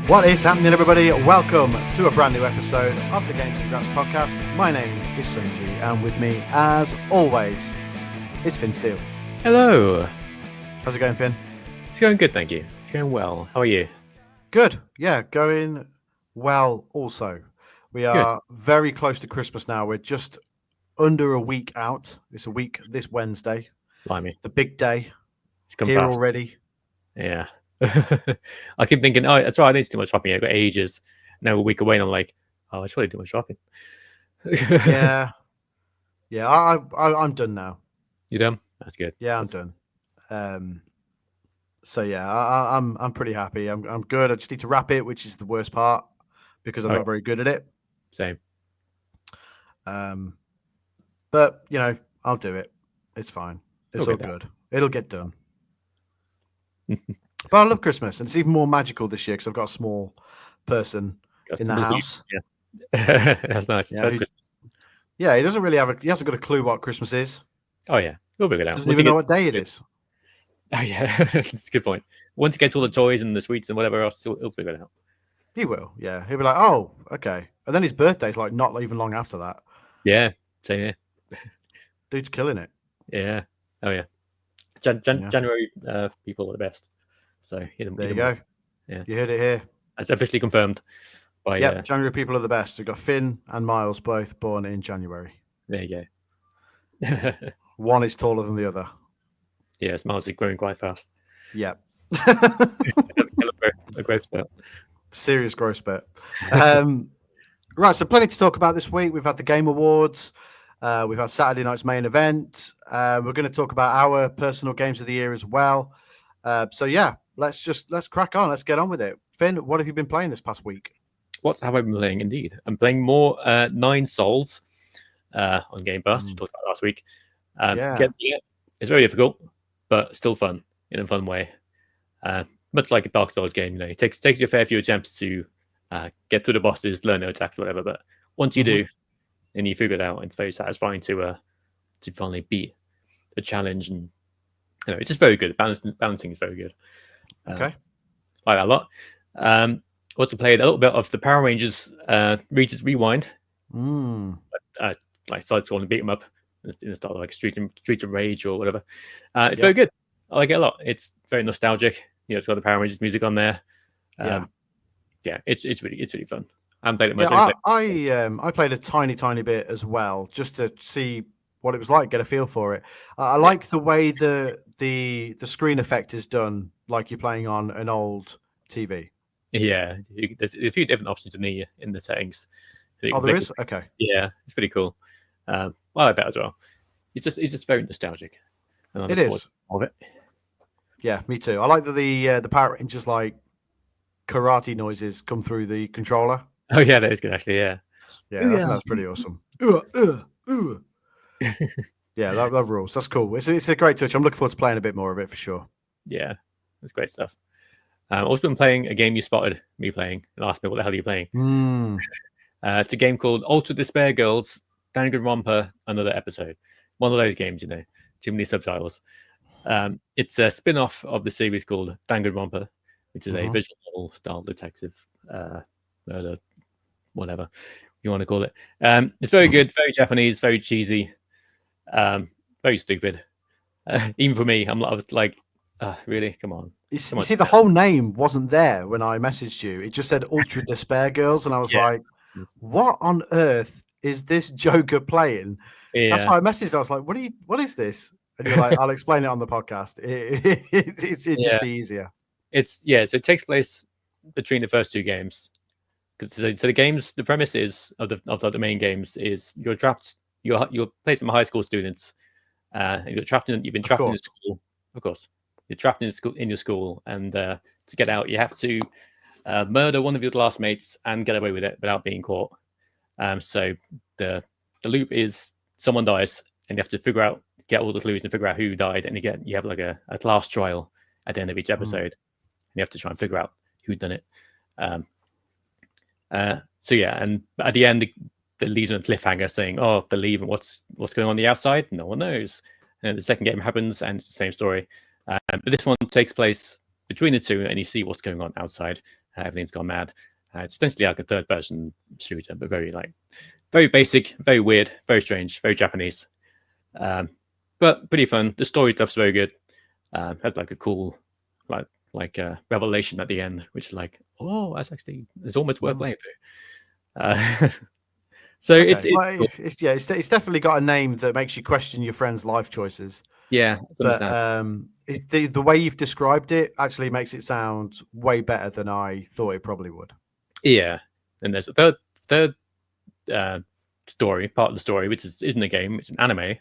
What is happening, everybody? Welcome to a brand new episode of the Games Graps Podcast. My name is Sonny G, and with me, as always, is Finn Steele. Hello. How's it going, Finn? It's going good, thank you. It's going well. How are you? Good. Yeah, going well also. We are very close to Christmas now. We're just under a week out. It's a week this Wednesday. Blimey. The big day. It's come here fast. Already. Yeah. I keep thinking, oh, that's right, I need to do my shopping. I've got ages. Now a week away, and I'm like, oh, I should really do my shopping. Yeah. I'm done now. You done? That's good. Yeah, I'm done. So yeah, I'm pretty happy. I'm good. I just need to wrap it, which is the worst part because I'm not very good at it. Same. But you know, I'll do it. It's fine. It's all good. It'll get done. But I love Christmas, and it's even more magical this year because I've got a small person in the house. Yeah. That's nice. Yeah, he doesn't really he hasn't got a clue what Christmas is. Oh yeah, we'll figure it out. Doesn't even know what day it is. Oh yeah, that's a good point. Once he gets all the toys and the sweets and whatever else, he'll figure it out. He will, yeah. He'll be like, oh, okay. And then his birthday's like not even long after that. Yeah, same here. Dude's killing it. Yeah. Oh yeah. January people are the best. So there you go. Yeah, you heard it here. It's officially confirmed. January people are the best. We've got Finn and Miles both born in January. There you go. One is taller than the other. Yes, Miles is growing quite fast. Yeah. A growth spurt. Serious growth spurt. Right, so plenty to talk about this week. We've had the Game Awards. We've had Saturday night's main event. We're going to talk about our personal games of the year as well. So yeah, let's crack on. Let's get on with it. Finn, what have you been playing this past week? What have I been playing? Indeed, I'm playing more Nine Souls on Game Pass. We talked about last week. It's very difficult, but still fun in a fun way. Much like a Dark Souls game, you know, it takes you a fair few attempts to get through the bosses, learn their attacks, or whatever. But once you do, and you figure it out, it's very satisfying to finally beat the challenge, and you know, it's just very good. Balancing is very good. Okay, I like that a lot. Also played a little bit of the Power Rangers Regis Rewind. Like side-scrolling beat 'em up in the style of like Street of Rage or whatever. It's very good. I like it a lot. It's very nostalgic. You know, it's got the Power Rangers music on there. It's really fun. I haven't played it much. I played a tiny bit as well, just to see what it was like, get a feel for it. I like the way the screen effect is done, like you're playing on an old TV. Yeah, there's a few different options in the settings. Oh, there is? Okay. Yeah, it's pretty cool. I like that as well. It's just very nostalgic. And it is. Of it. Yeah, me too. I like that the Power Rangers like karate noises come through the controller. Oh yeah, that is good actually. Yeah. Yeah, that's pretty awesome. Yeah, that rules. That's cool. It's a great touch. I'm looking forward to playing a bit more of it for sure. Yeah, it's great stuff. I've also been playing a game you spotted me playing and asked me what the hell are you playing. It's a game called Ultra Despair Girls Danganronpa Another Episode. One of those games, you know, too many subtitles. It's a spin-off of the series called Danganronpa, which is a visual novel style detective murder, whatever you want to call it. It's very good, very Japanese, very cheesy, very stupid. Even for me, I was like, really? Come on. You see, the whole name wasn't there when I messaged you. It just said Ultra Despair Girls, and I was like, what on earth is this Joker playing? Yeah. That's why I messaged. I was like, what is this? And you're like, I'll explain it on the podcast. It's just be easier. So it takes place between the first two games. So the games, the premise is of the main games is you're play some high school students. You've been trapped in school, of course. You're trapped in your school, and to get out, you have to murder one of your classmates and get away with it without being caught. So the loop is someone dies, and you have to get all the clues and figure out who died, and you have like a class trial at the end of each episode, and you have to try and figure out who done it. And at the end, it leaves on a cliffhanger saying, "Oh, believe in what's going on the outside." No one knows. And the second game happens, and it's the same story. But this one takes place between the two, and you see what's going on outside. Everything's gone mad. It's essentially like a third-person shooter, but very basic, very weird, very strange, very Japanese, but pretty fun. The story stuff's very good. Has like a cool, revelation at the end, which is like, oh, it's almost worth playing through. So Okay. it's cool. It's definitely got a name that makes you question your friend's life choices. Yeah, but the way you've described it actually makes it sound way better than I thought it probably would. Yeah, and there's a third story, part of the story, which isn't a game; it's an anime.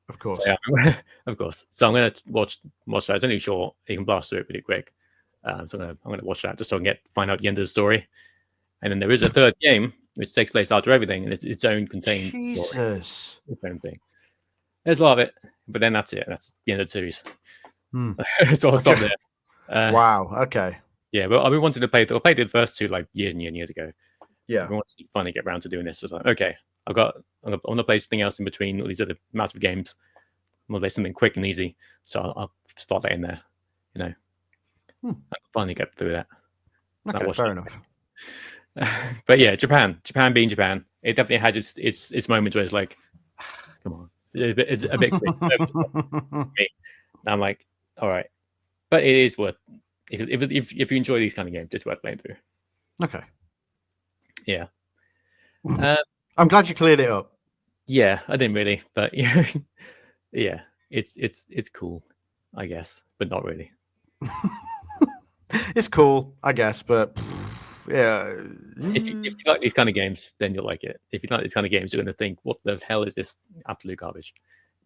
Of course, so, yeah, of course. So I'm going to watch that. It's only short; you can blast through it pretty quick. So I'm going to watch that just so I can find out the end of the story. And then there is a third game which takes place after everything, and it's its own contained story. Its own thing. There's a lot of it, but then that's it. That's the end of the series. So I'll stop there. Wow. Okay. Yeah, well, I've been wanting to play. I played the first two like years and years ago. Yeah. I want to finally get around to doing this. So I was like, okay, I want to play something else in between all these other massive games. I want to play something quick and easy. So I'll start that in there. You know, I can finally get through that. Okay, fair enough. But yeah, Japan being Japan, it definitely has its moments where it's like, come on, it's a bit quick. And I'm like, all right, but it is worth. If you enjoy these kind of games, it's worth playing through. Okay. Yeah. I'm glad you cleared it up. Yeah, I didn't really, but yeah, it's cool, I guess, but not really. It's cool, I guess, but yeah. If you like these kind of games, then you'll like it. If you like these kind of games, you're going to think, "What the hell is this absolute garbage?"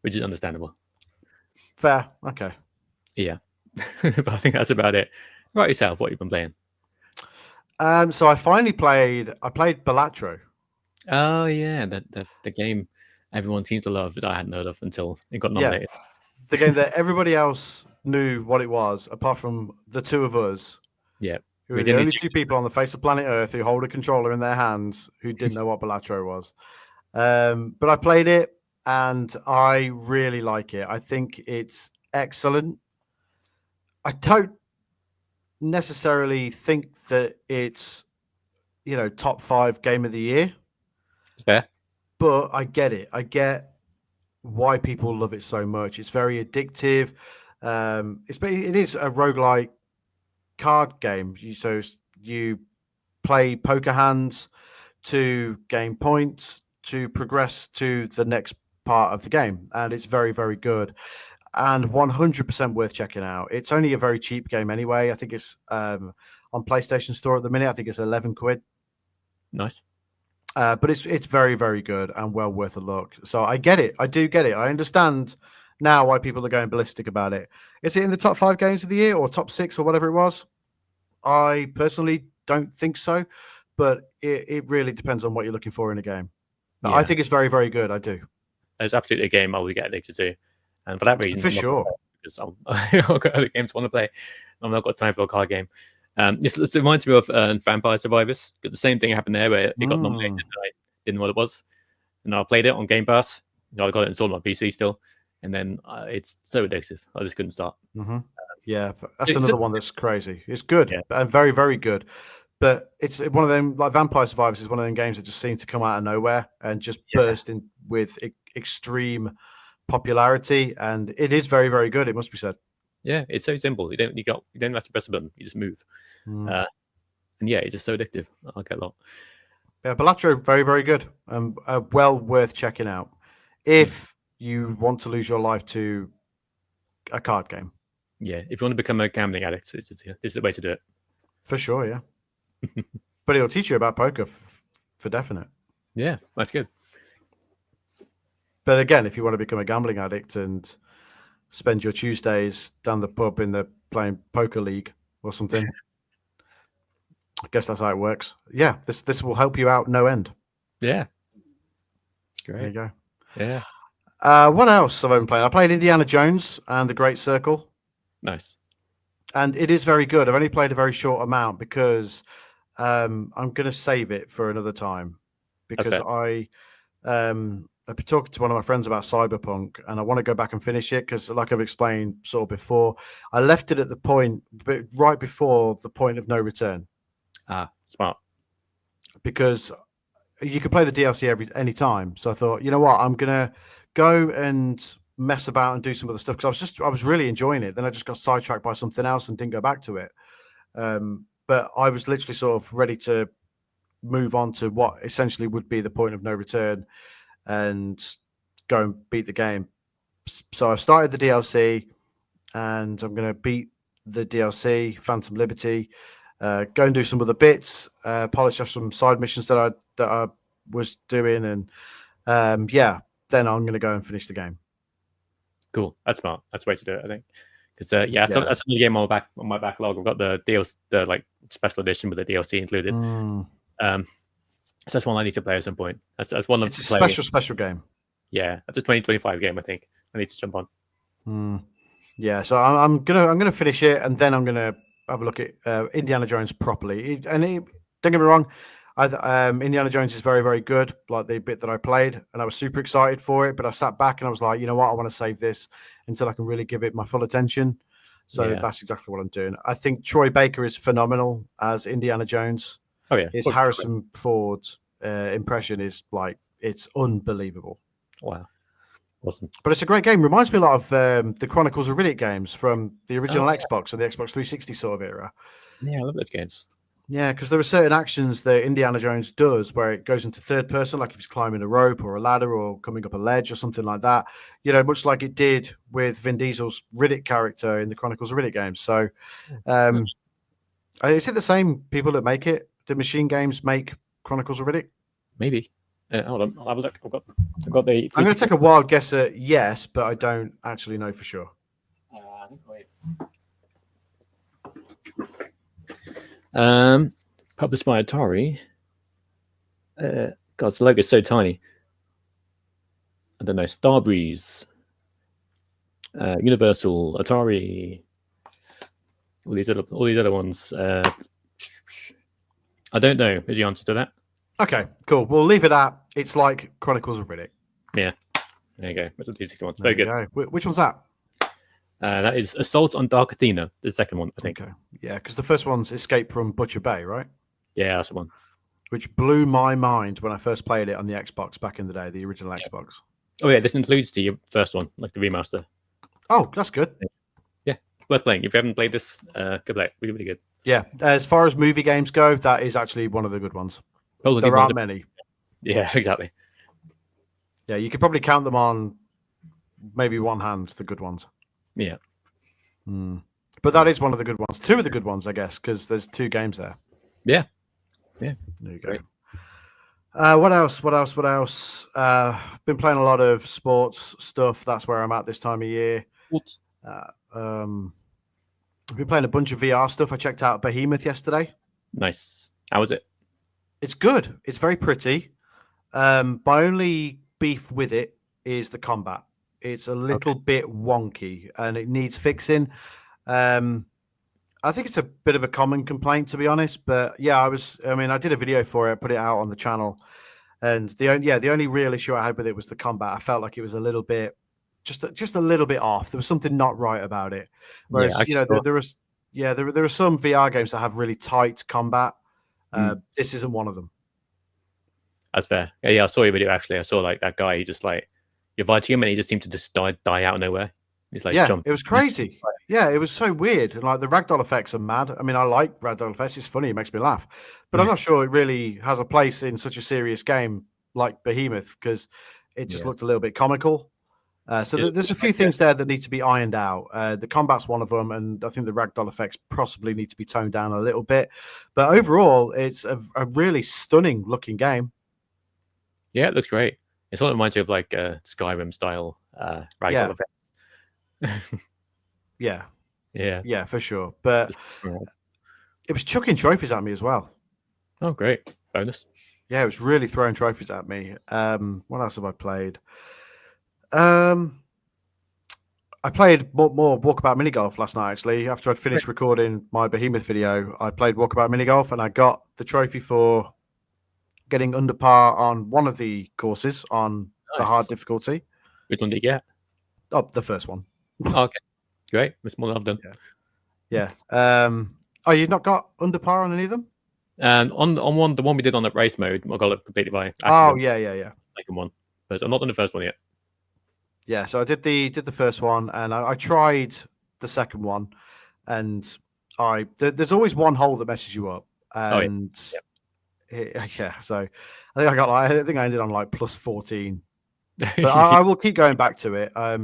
Which is understandable. Fair. Okay. Yeah, but I think that's about it. Right yourself, what you've been playing? So I finally played Balatro. Oh yeah, the game everyone seems to love that I hadn't heard of until it got nominated. Yeah, the game that everybody else knew what it was, apart from the two of us. Yeah. Who were the only two people on the face of planet Earth who hold a controller in their hands who didn't know what Balatro was. But I played it and I really like it. I think it's excellent. I don't necessarily think that it's, top 5 game of the year. It's fair. But I get it. I get why people love it so much. It's very addictive. It is a roguelike card game. So you play poker hands to gain points to progress to the next part of the game, and it's very, very good and 100% worth checking out. It's only a very cheap game anyway. I think it's on PlayStation Store at the minute. I think it's 11 quid. Nice. But it's very, very good and well worth a look. So I get it. I do get it. I understand now why people are going ballistic about it. Is it in the top 5 games of the year or top 6 or whatever it was? I personally don't think so, but it really depends on what you're looking for in a game. Yeah. I think it's very, very good. I do. It's absolutely a game I will get addicted to. And for that reason, for sure, because I've got other games I want to play. I've not got time for a card game. It reminds me of Vampire Survivors, because the same thing happened there where it got nominated and I didn't know what it was. And I played it on Game Pass. I got it installed on my PC still. And then it's so addictive. I just couldn't stop. Mm-hmm. Yeah, that's another one that's crazy. It's good and very, very good. But it's one of them, like Vampire Survivors is one of them games that just seem to come out of nowhere and just burst in with extreme popularity. And it is very, very good, it must be said. Yeah, it's so simple. You don't have to press a button. You just move. And yeah, it's just so addictive. I like it a lot. Yeah, Balatro, very, very good. Well worth checking out if you want to lose your life to a card game. Yeah, if you want to become a gambling addict, it's the way to do it. For sure, yeah. But it'll teach you about poker for definite. Yeah, that's good. But again, if you want to become a gambling addict and spend your Tuesdays down the pub in the playing poker league or something, I guess that's how it works. Yeah, this will help you out no end. Yeah. Great. There you go. Yeah. What else have I been playing? I played Indiana Jones and The Great Circle. Nice. And it is very good. I've only played a very short amount because I'm going to save it for another time because I've been talking to one of my friends about Cyberpunk, and I want to go back and finish it because, like I've explained sort of before, I left it at the point right before the point of no return. Smart. Because you can play the DLC any time. So I thought, you know what, I'm gonna go and mess about and do some other stuff because I was really enjoying it. Then I just got sidetracked by something else and didn't go back to it. But I was literally sort of ready to move on to what essentially would be the point of no return and go and beat the game. So I started the DLC, and I'm going to beat the DLC, Phantom Liberty. Go and do some other bits, polish off some side missions that I was doing, and then I'm going to go and finish the game. Cool, that's smart. That's the way to do it, I think. Because that's another game on my backlog. I've got the DLC, the like special edition with the DLC included. So that's one I need to play at some point. That's one. It's a special game. Yeah, that's a 2025 game. I think I need to jump on. Yeah, so I'm gonna finish it, and then I'm gonna have a look at Indiana Jones properly. Don't get me wrong, Indiana Jones is very, very good, like the bit that I played, and I was super excited for it. But I sat back and I was like, you know what, I want to save this until I can really give it my full attention. So that's exactly what I'm doing. I think Troy Baker is phenomenal as Indiana Jones. Oh yeah, his Harrison Ford impression is like, it's unbelievable. Wow. Awesome. But it's a great game. Reminds me a lot of the Chronicles of Riddick games from the original Xbox and the Xbox 360 sort of era. Yeah, I love those games. Yeah, because there are certain actions that Indiana Jones does where it goes into third person, like if he's climbing a rope or a ladder or coming up a ledge or something like that. You know, much like it did with Vin Diesel's Riddick character in the Chronicles of Riddick games. So, is it the same people that make it? Did Machine Games make Chronicles of Riddick? Maybe. Hold on, I'll have a look. I've got the. I'm going to take a wild guess at yes, but I don't actually know for sure. Published by Atari. God, the logo's so tiny. I don't know. Starbreeze, Universal, Atari. All these other ones. I don't know. Is the answer to that? Okay, cool. We'll leave it at it's like Chronicles of Riddick. Yeah. There you go. That's a 261. Very good. Which one's that? That is Assault on Dark Athena, the second one, I think. Okay. Yeah, because the first one's Escape from Butcher Bay, right? Yeah, that's the one. Which blew my mind when I first played it on the Xbox back in the day, the original Xbox. Oh, yeah, this includes the first one, like the remaster. Oh, that's good. Yeah, worth playing. If you haven't played this, go play it. Really, really good. Yeah, as far as movie games go, that is actually one of the good ones. There aren't many. Yeah, exactly. Yeah, you could probably count them on maybe one hand, the good ones. Yeah. But that is one of the good ones. Two of the good ones, I guess, because there's two games there. Yeah. Yeah. There you go. What else? Been playing a lot of sports stuff. That's where I'm at this time of year. I've been playing a bunch of VR stuff. I checked out Behemoth yesterday. Nice. How was it? It's good. It's very pretty. My only beef with it is the combat. It's a little bit wonky and it needs fixing. I think it's a bit of a common complaint, to be honest. But yeah, I did a video for it, put it out on the channel. And the only real issue I had with it was the combat. I felt like it was a little bit, just a little bit off. There was something not right about it. Whereas, there are some VR games that have really tight combat. This isn't one of them. That's fair. Yeah, I saw your video actually. I saw like that guy. He just like you're fighting him, and he just seemed to just die out of nowhere. He's like, it was crazy. Yeah, it was so weird. And like the ragdoll effects are mad. I mean, I like ragdoll effects. It's funny. It makes me laugh. But I'm not sure it really has a place in such a serious game like Behemoth because it just looked a little bit comical. So there's a few things there that need to be ironed out. The combat's one of them, and I think the ragdoll effects possibly need to be toned down a little bit. But overall, it's a really stunning looking game. Yeah, it looks great. It sort of reminds you of like Skyrim style ragdoll effects. Yeah, for sure. But it was chucking trophies at me as well. Oh, great. Bonus. Yeah, it was really throwing trophies at me. What else have I played? I played more Walkabout Mini Golf last night, actually. After I'd finished recording my Behemoth video, I played Walkabout Mini Golf and I got the trophy for getting under par on one of the courses on the hard difficulty. Which one did you get? Oh, the first one. Okay, great. That's more than I've done. Yeah. Oh, you've not got under par on any of them? And on the one we did on that race mode, I got it completed by accident. Oh, yeah. Second one, but I'm not done the first one yet. Yeah, so I did the first one, and I tried the second one, and there's always one hole that messes you up, and so I think I ended on like plus 14, but I will keep going back to it. I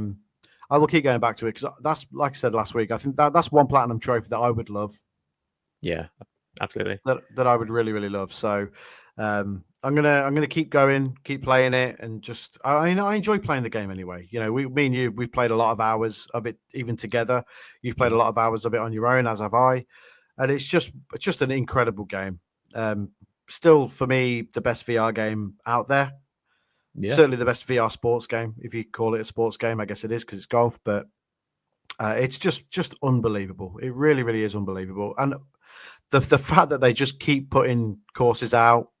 will keep going back to it because that's, like I said last week, I think that's one platinum trophy that I would love. Yeah, absolutely. That I would really, really love. So I'm gonna keep going, keep playing it, and just I enjoy playing the game anyway. You know, me and you, we've played a lot of hours of it even together. You've played a lot of hours of it on your own, as have I, and it's just an incredible game. Still, for me, the best VR game out there. Yeah. Certainly the best VR sports game, if you call it a sports game. I guess it is because it's golf, but it's just unbelievable. It really, really is unbelievable. And the fact that they just keep putting courses out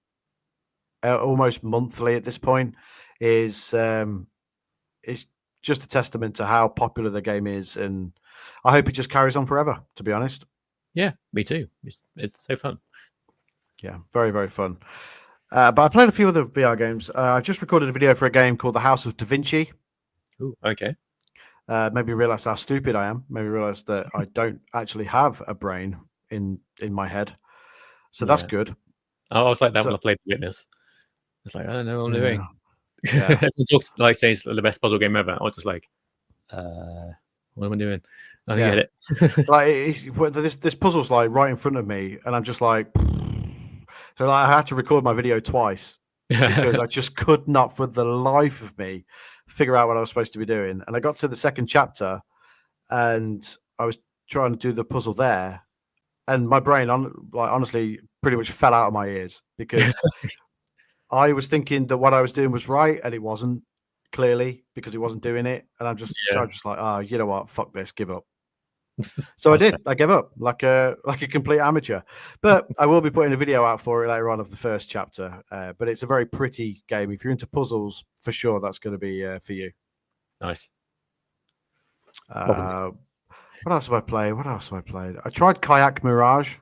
almost monthly at this point is just a testament to how popular the game is, and I hope it just carries on forever, to be honest. Yeah, me too. It's so fun. Yeah, very, very fun. But I played a few other VR games. I just recorded a video for a game called The House of Da Vinci. Ooh, okay. Maybe realize how stupid I am. Maybe realize that I don't actually have a brain in my head. So that's good. I was like that when I played Witness. It's like, I don't know what I'm doing. Yeah. Everyone talks like saying it's the best puzzle game ever. I was just like, what am I doing? I don't get it. Like this puzzle's like right in front of me, and I'm just like, so I had to record my video twice because I just could not, for the life of me, figure out what I was supposed to be doing. And I got to the second chapter, and I was trying to do the puzzle there, and my brain, honestly, pretty much fell out of my ears because I was thinking that what I was doing was right, and it wasn't, clearly, because it wasn't doing it. And I'm just like, oh, you know what? Fuck this, give up. So I did. I gave up like a complete amateur. But I will be putting a video out for it later on of the first chapter. But it's a very pretty game. If you're into puzzles, for sure, that's going to be for you. Nice. What else have I played? I tried Kayak Mirage.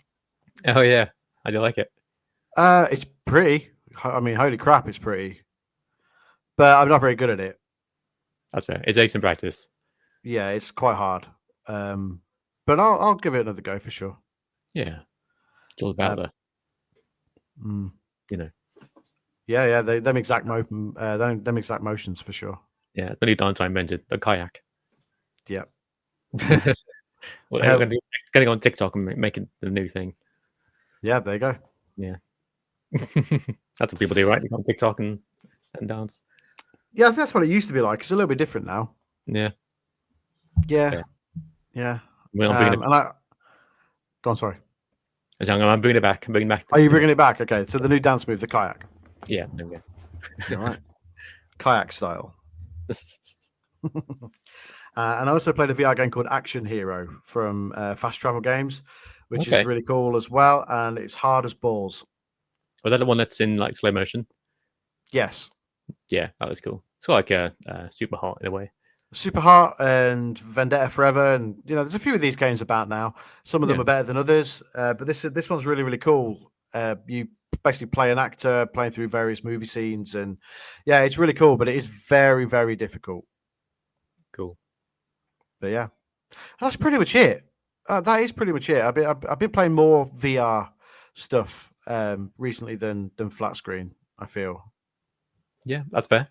Oh yeah, I do like it. It's pretty. I mean, holy crap, it's pretty. But I'm not very good at it. That's fair. It takes some practice. Yeah, it's quite hard. But I'll give it another go for sure. Yeah, it's all about that. You know. Yeah. Them exact motions for sure. Yeah, it's really downtime invented the kayak. Yeah. Well, I'm going to go on TikTok and make it the new thing. Yeah, there you go. Yeah. That's what people do, right? They go on TikTok and dance. Yeah, I think that's what it used to be like. It's a little bit different now. Yeah. Yeah. Okay. Yeah. Go on, sorry. I'm bringing it back. I'm bringing it back. Are you bringing it back? Okay. So the new dance move, the kayak. Yeah. There we go. All right. Kayak style. And I also played a VR game called Action Hero from Fast Travel Games, which is really cool as well. And it's hard as balls. Was that the one that's in like slow motion? Yes. Yeah, that was cool. It's like Super Hot in a way. Super Hot and Vendetta Forever, and there's a few of these games about now. Some of them are better than others, but this one's really, really cool. You basically play an actor playing through various movie scenes, and yeah, it's really cool. But it is very, very difficult. Cool. But yeah, that's pretty much it. That is pretty much it. I've been playing more VR stuff recently than flat screen, I feel. Yeah, that's fair.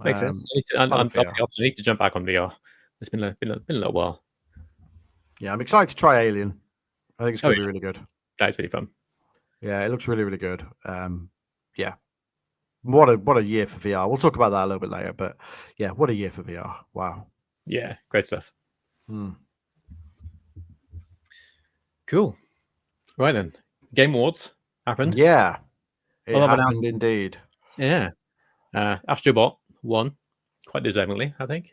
Makes sense. I need to jump back on VR. It's been a little while. Yeah, I'm excited to try Alien. I think it's going to be really good. That's really fun. Yeah, it looks really, really good. Yeah. What a year for VR. We'll talk about that a little bit later, but yeah, what a year for VR. Wow. Yeah, great stuff. Cool. Right then. Game Awards happened. Yeah. It happened indeed. Yeah. Astrobot won quite deservingly, I think.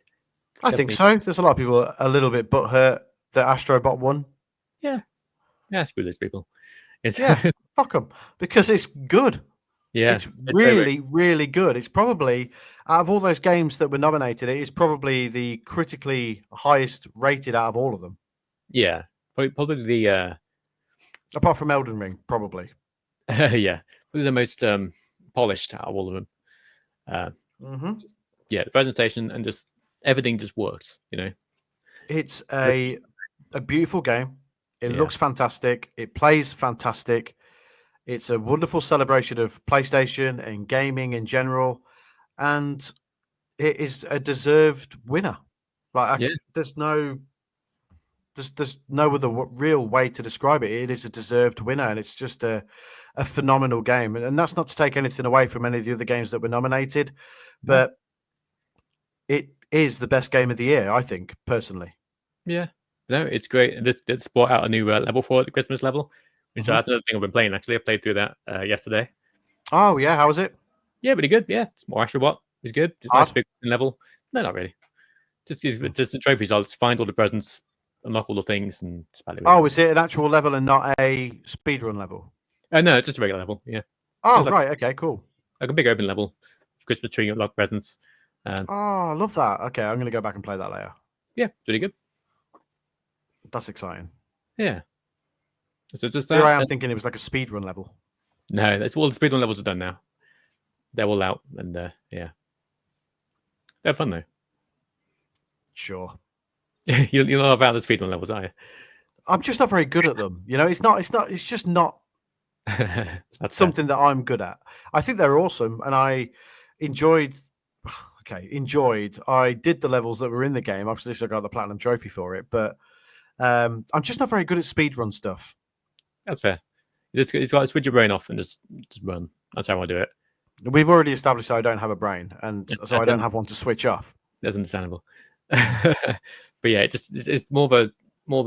I think so. There's a lot of people a little bit butthurt that Astrobot won. Yeah. Yeah, screw those people. Fuck them. Because it's good. Yeah, It's really, really good. It's probably, out of all those games that were nominated, it is probably the critically highest rated out of all of them. Yeah, probably the Apart from Elden Ring, probably. yeah, probably the most polished out of all of them. Yeah, the presentation and just everything just works. It's a beautiful game. It looks fantastic. It plays fantastic. It's a wonderful celebration of PlayStation and gaming in general, and it is a deserved winner. There's no other real way to describe it. It is a deserved winner, and it's just a phenomenal game. And that's not to take anything away from any of the other games that were nominated, but it is the best game of the year, I think, personally. Yeah, no, it's great. It's brought out a new level for it, the Christmas level, which that's another thing I've been playing. Actually, I played through that yesterday. Oh yeah, how was it? Yeah, pretty good. Yeah, it's more Astrobot. It's good. Just nice big level. No, not really. Just the trophies. I'll just find all the presents, unlock all the things, and. Oh, is it an actual level and not a speedrun level? No, it's just a regular level. Yeah. Oh, right. Okay, cool. Like a big open level, Christmas tree, unlock presents. Oh, I love that. Okay, I'm going to go back and play that later. Yeah, it's really good. That's exciting. Yeah. So just that. Here I am thinking it was like a speedrun level. No, that's all the speedrun levels are done now. They're all out, and yeah, they're fun though. Sure. You're not about the speedrun levels, are you? I'm just not very good at them. It's just not something that I'm good at. I think they're awesome, and I enjoyed. I did the levels that were in the game. Obviously, I got the platinum trophy for it, but I'm just not very good at speedrun stuff. That's fair. It's got to switch your brain off and just run. That's how I do it. We've already established I don't have a brain, and so I don't have one to switch off. That's understandable. But yeah, it's more of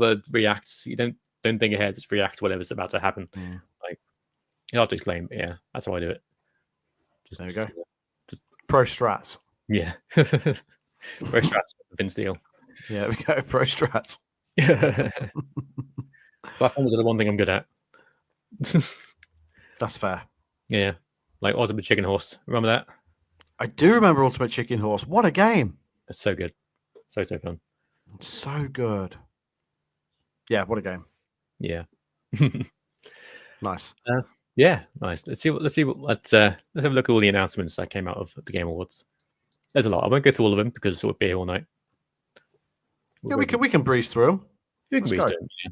a react. You don't think ahead, just react to whatever's about to happen. Like you have to explain. But yeah, that's how I do it. There you go. Pro strats. Yeah. Pro strats. Finn Steele. Yeah, we go. Pro strats. Platforms are the one thing I'm good at. That's fair. Yeah. Like Ultimate Chicken Horse. Remember that? I do remember Ultimate Chicken Horse. What a game. It's so good. So fun. So good. Yeah, what a game. Yeah. Nice. Yeah, nice. Let's have a look at all the announcements that came out of the Game Awards. There's a lot. I won't go through all of them because it would be here all night. Yeah, we can breeze through them. We can breeze through them. Yeah.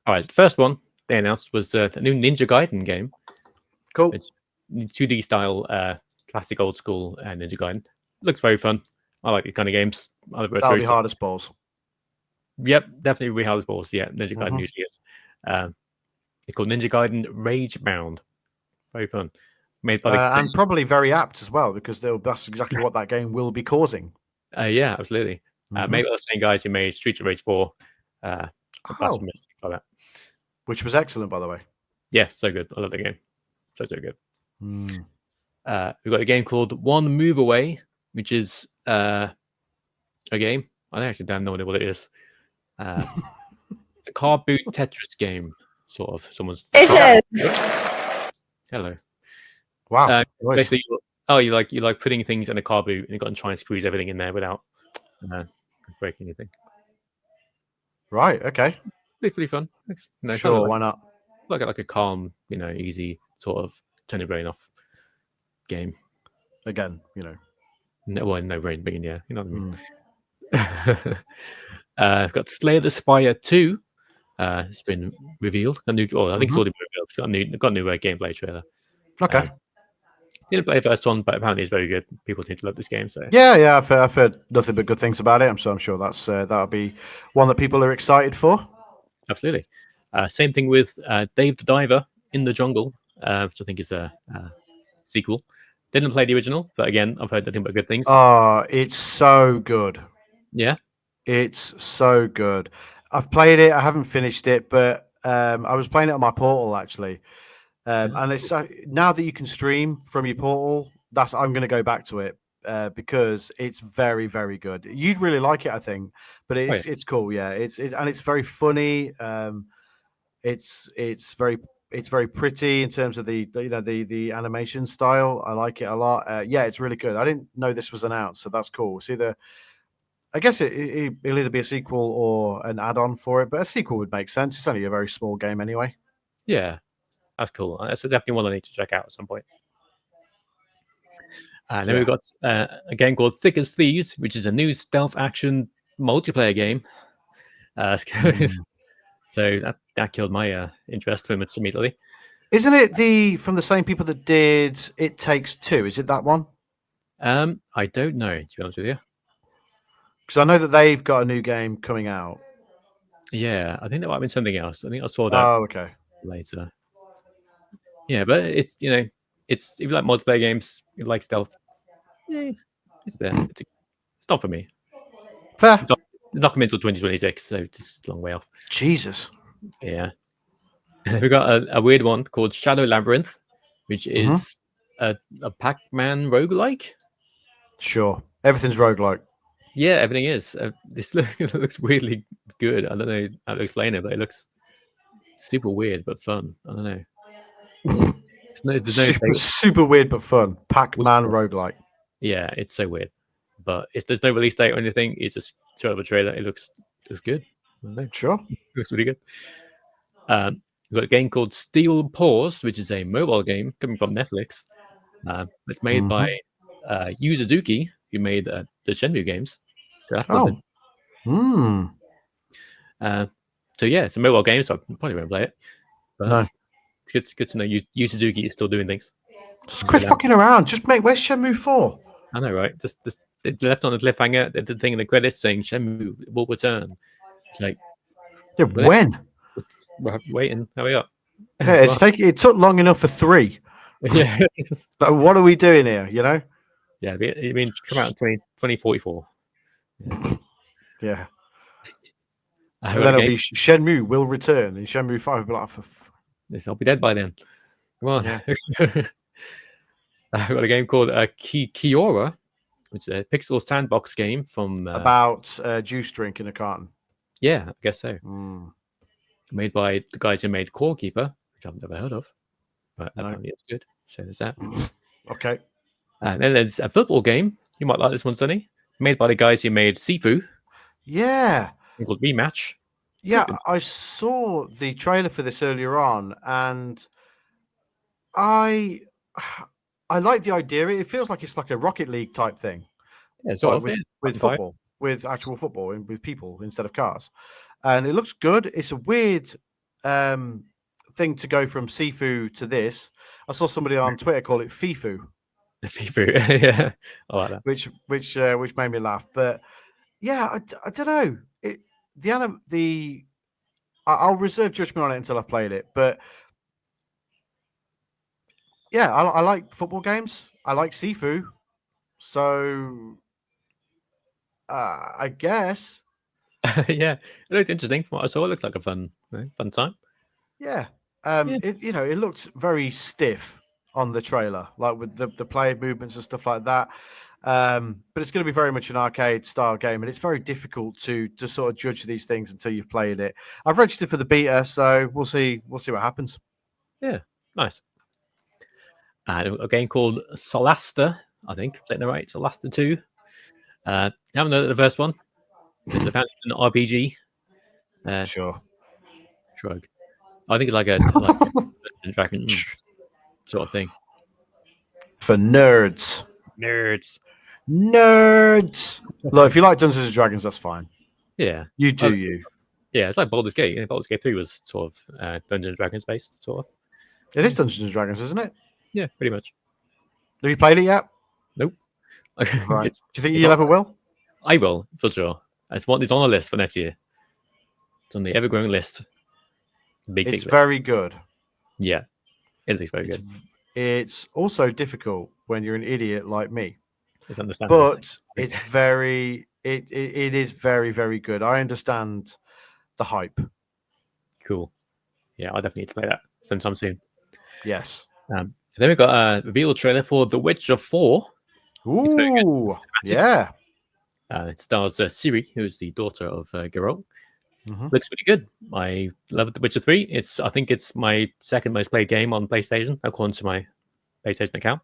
All right. The first one they announced was the new Ninja Gaiden game. Cool. It's 2D style, classic old school Ninja Gaiden. Looks very fun. I like these kind of games. That'll be hard as balls. Yep, definitely be hard as balls. Yeah, Ninja Gaiden usually is. It's called Ninja Gaiden Ragebound. Very fun. Made by and probably very apt as well because that's exactly what that game will be causing. Yeah, absolutely. Made by the same guys who made Streets of Rage 4. Like that. Which was excellent, by the way. Yeah, so good. I love the game. So good. We've got a game called One Move Away, which is a game. I actually don't know what it is. It's a car boot Tetris game, sort of. Hello. Wow. Basically, you like putting things in a car boot and you've got to try and squeeze everything in there without breaking anything. Right. Okay. It's pretty fun. Sure. Why not? Like a calm, easy sort of turn your brain off game. Again, no brain, but yeah, you know what I mean. I've got Slay the Spire 2. It's been revealed. I think it's already been revealed. Got a new gameplay trailer. Okay. Didn't play the first one, but apparently it's very good. People seem to love this game. So yeah, I've heard nothing but good things about it. I'm sure that'll be one that people are excited for. Absolutely. Same thing with Dave the Diver in the Jungle, which I think is a sequel. Didn't play the original, but again, I've heard nothing but good things. Oh, it's so good. Yeah, it's so good. I've played it. I haven't finished it, but I was playing it on my Portal actually. And it's now that you can stream from your Portal, I'm going to go back to it because it's very, very good. You'd really like it, I think, but it's cool. Yeah, it's very funny. It's very It's very pretty in terms of the animation style. I like it a lot. Yeah, it's really good. I didn't know this was announced, so that's cool. It's either, I guess it'll either be a sequel or an add-on for it, but a sequel would make sense. It's only a very small game anyway. Yeah, that's cool. That's definitely one I need to check out at some point. And then we've got a game called Thick as Thieves, which is a new stealth action multiplayer game. So that killed my interest very much immediately. Isn't it from the same people that did It Takes Two? Is it that one? I don't know, to be honest with you. Because I know that they've got a new game coming out. Yeah, I think that might have been something else. I think I saw that okay. later. Yeah, but it's if you like multiplayer games, you like stealth, it's there. It's not for me. Fair. It's not coming until 2026, so it's a long way off. Jesus. Yeah. We've got a weird one called Shadow Labyrinth, which is a Pac-Man roguelike. Sure. Everything's roguelike. Yeah, everything is. This looks weirdly good. I don't know how to explain it, but it looks super weird but fun. I don't know. Super weird but fun. Pac-Man roguelike. Yeah, it's so weird. But there's no release date or anything. It's just sort of a trailer. It looks good. I don't know. Sure. It looks really good. We've got a game called Steel Paws, which is a mobile game coming from Netflix. It's made by Yu Suzuki, who made the Shenmue games. So that's something. So yeah, it's a mobile game, so I probably won't play it. But it's good to know Yu Suzuki is still doing things. Just quit fucking around. Just where's Shenmue 4? I know, right? Just they left on the cliffhanger. They did the thing in the credits saying Shenmue will return. It's like, yeah, when? We're waiting. Hurry up. Yeah, it took long enough for 3. Yeah. So what are we doing here? You know? Yeah, I mean, come out in 2044. Yeah. And then it'll be Shenmue will return, and Shenmue 5 will be like, I'll be dead by then. Come on. Yeah. I've got a game called Kiora, which is a pixel sandbox game from about juice drink in a carton. Yeah, I guess so. Made by the guys who made Core Keeper, which I've never heard of, but apparently it's good. So there's that. Okay. And then there's a football game. You might like this one, Sonny. Made by the guys who made Sifu. Yeah. Called Rematch. Yeah, I saw the trailer for this earlier on, and I like the idea. It feels like it's like a Rocket League type thing. Yeah, sort of with football, with actual football, and with people instead of cars. And it looks good. It's a weird thing to go from Sifu to this. I saw somebody on Twitter call it Fifu. Fifu, yeah, I like that. Which made me laugh. But yeah, I don't know. I'll reserve judgment on it until I've played it. But yeah, I like football games. I like Sifu. So I guess. Yeah, it looked interesting. From what I saw, it looked like a fun time. Yeah. It looked very stiff on the trailer, like with the player movements and stuff like that. But it's going to be very much an arcade style game, and it's very difficult to sort of judge these things until you've played it. I've registered for the beta, so we'll see what happens. Yeah, nice. And a game called Solasta, I think, getting it right. Solasta 2. Haven't heard of the first one. It's an RPG. Sure. Shrug. I think it's like a Dragons sort of thing. For nerds. Nerds. Look, if you like Dungeons and Dragons, that's fine. Yeah. You do you. Yeah, it's like Baldur's Gate. Baldur's Gate 3 was sort of Dungeons and Dragons based, sort of. It is Dungeons and Dragons, isn't it? Yeah, pretty much. Have you played it yet? Nope. Right. Do you think you ever will? I will, for sure. It's on the list for next year. It's on the ever-growing list. It's very good. Yeah, it looks very good. It's also difficult when you're an idiot like me. It's understandable. But it's very, it is very, very good. I understand the hype. Cool. Yeah, I definitely need to play that sometime soon. Yes. Then we've got a reveal trailer for The Witcher 4. Ooh, yeah. It stars Ciri, who is the daughter of Geralt. Looks really good. I love The Witcher 3. I think it's my second most played game on PlayStation, according to my PlayStation account.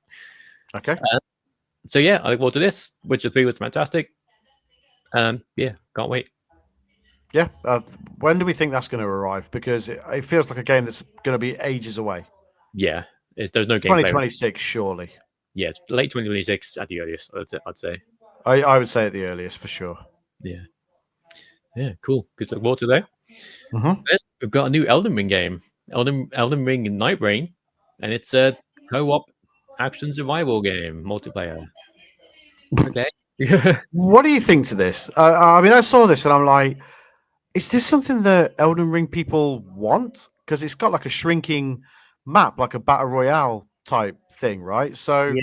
Okay. So yeah, I look forward to this. Witcher 3 was fantastic. Yeah, can't wait. Yeah. When do we think that's going to arrive? Because it feels like a game that's going to be ages away. Yeah, there's no gameplay. 2026, surely. Yeah, it's late 2026 at the earliest, I'd say. I would say at the earliest, for sure. Yeah, cool. Good to look forward to that. Next, we've got a new Elden Ring game, Elden Ring Night Rain, and it's a co-op action survival game, multiplayer. Okay. What do you think to this? I mean, I saw this and I'm like, is this something that Elden Ring people want? Because it's got like a shrinking map, like a battle royale type thing, right? So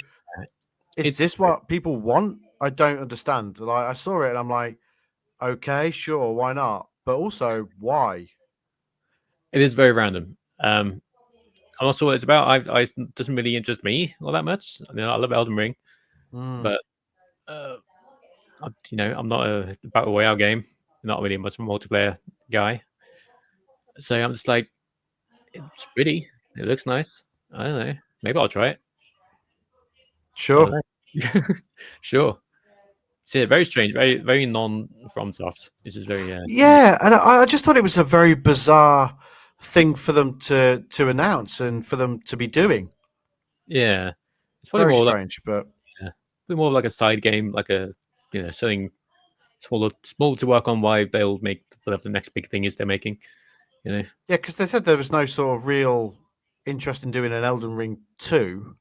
is this what people want? I don't understand. Like, I saw it and I'm like, okay, sure, why not? But also, why? It is very random. I'm not sure what it's about. It doesn't really interest me all that much. I mean, I love Elden Ring, but I'm not a battle royale game. Not really much of a multiplayer guy. So I'm just like, it's pretty. It looks nice. I don't know. Maybe I'll try it. Sure. Sure. See, very strange, very non-FromSoft. This is very and I just thought it was a very bizarre thing for them to announce and for them to be doing. Yeah, it's probably very strange, but more like a side game, like a something small to work on. Why they'll make whatever the next big thing is they're making. Yeah, because they said there was no sort of real interest in doing an Elden Ring 2.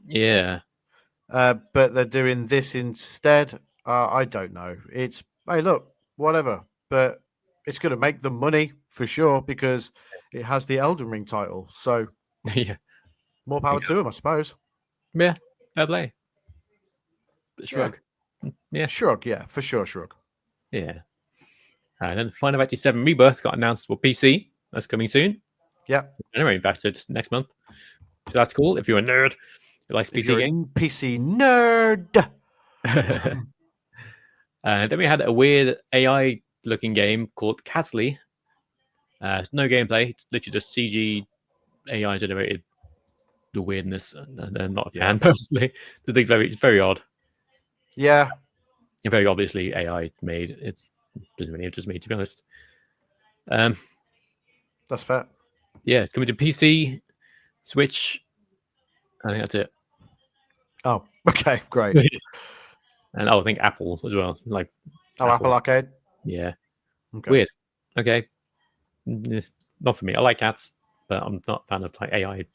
Yeah. But they're doing this instead. I don't know. It's, hey, look, whatever. But it's going to make them money for sure because it has the Elden Ring title. So, more power to them, I suppose. Yeah, fair play. Shrug. Yeah. Shrug, yeah, for sure, shrug. Yeah. And then Final Fantasy 7 Rebirth got announced for PC. That's coming soon. Yeah. Anyway, back to just next month. So that's cool. If you're a nerd who likes PC games. PC nerd. Then we had a weird AI-looking game called Casley. It's no gameplay. It's literally just CG AI-generated the weirdness. I'm not a fan, personally. It's very odd. Yeah. And very obviously AI made. It doesn't really interest me, to be honest. That's fair. Yeah, it's coming to PC, Switch. I think that's it. Oh, okay, great. And I think Apple as well. Like Apple Arcade? Yeah. Okay. Weird. Okay. Not for me. I like cats, but I'm not a fan of like AI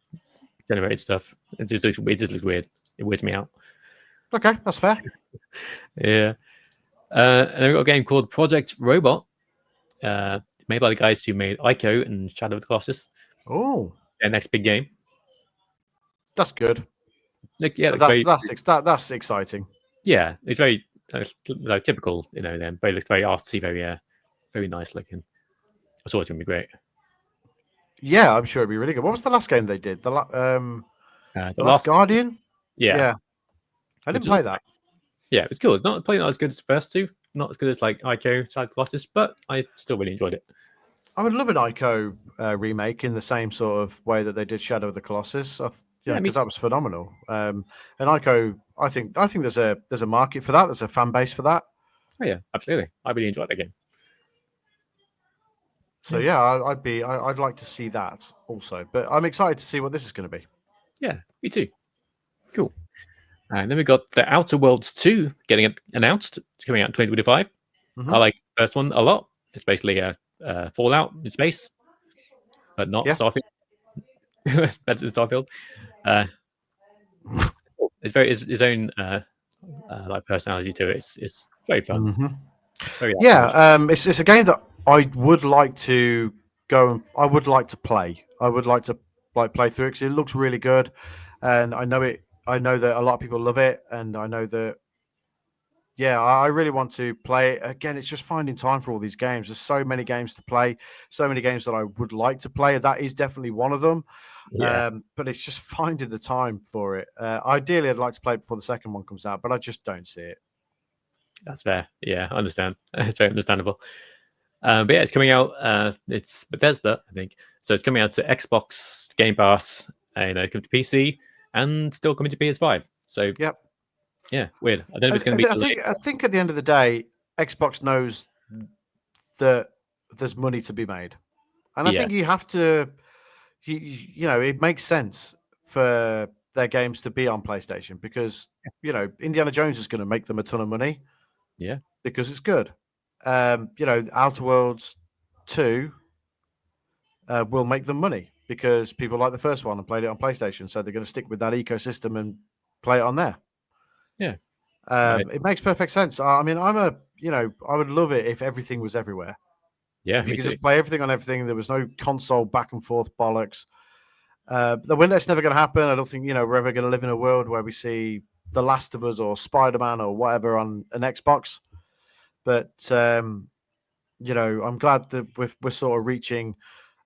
generated stuff. It just looks weird. It weirds me out. Okay, that's fair. Yeah. And then we've got a game called Project Robot, made by the guys who made Ico and Shadow of the Colossus. Oh. Their next big game. That's good. That's exciting. Yeah, it's very typical, them. But it looks very artsy, very nice looking. I thought it was going to be great. Yeah, I'm sure it'd be really good. What was the last game they did? The Last Guardian? Yeah. I didn't play that. Yeah, it was cool. It's not probably not as good as the first two. Not as good as like Ico, Side Colossus, but I still really enjoyed it. I would love an Ico remake in the same sort of way that they did Shadow of the Colossus. Because that was phenomenal. And Ico, I think there's a market for that. There's a fan base for that. Oh yeah, absolutely. I really enjoyed that game. So I'd like to see that also. But I'm excited to see what this is going to be. Yeah, me too. Cool. And then we got The Outer Worlds 2 getting announced. It's coming out in 2025. I like the first one a lot. It's basically a Fallout in space, but not Starfield. Better than Starfield. It's its own like personality to it. It's very fun. Very it's a game that I would like to go. I would like to play. I would like to play through it because it looks really good, and I know it. I know that a lot of people love it, and I know that. Yeah, I really want to play it. Again, it's just finding time for all these games. There's so many games to play, so many games that I would like to play. That is definitely one of them. Yeah. But it's just finding the time for it. Ideally, I'd like to play it before the second one comes out, but I just don't see it. That's fair. Yeah, I understand. It's very understandable. But yeah, it's coming out. It's Bethesda, I think. So it's coming out to Xbox, Game Pass, coming to PC, and still coming to PS5. So Yep. Yeah, weird. I don't know if it's going to be delayed. I think at the end of the day, Xbox knows that there's money to be made, and I think you have to. You know, it makes sense for their games to be on PlayStation because Indiana Jones is going to make them a ton of money. Yeah, because it's good. Outer Worlds 2 will make them money because people like the first one and played it on PlayStation, so they're going to stick with that ecosystem and play it on there. Yeah, it makes perfect sense. I mean, I would love it if everything was everywhere. Yeah, you could just play everything on everything. There was no console back and forth bollocks. That's never going to happen. I don't think we're ever going to live in a world where we see The Last of Us or Spider-Man or whatever on an Xbox. But I'm glad that we're sort of reaching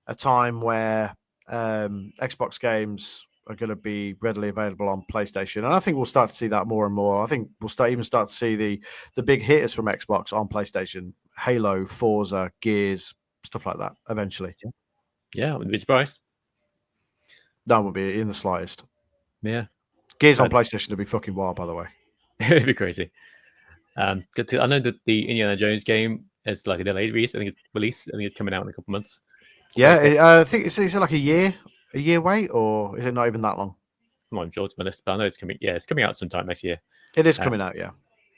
a time where Xbox games are going to be readily available on PlayStation, and I think we'll start to see that more and more. I think we'll start to see the big hitters from Xbox on PlayStation: Halo, Forza, Gears, stuff like that. Eventually, I wouldn't be surprised. That would be in the slightest. Yeah, Gears on PlayStation would be fucking wild, by the way. It'd be crazy. I know that the Indiana Jones game is like a delayed release. I think it's coming out in a couple months. Yeah, I think is it like a year wait, or is it not even that long? I'm not sure to be honest, but I know it's coming. Yeah, it's coming out sometime next year. It is coming out, yeah.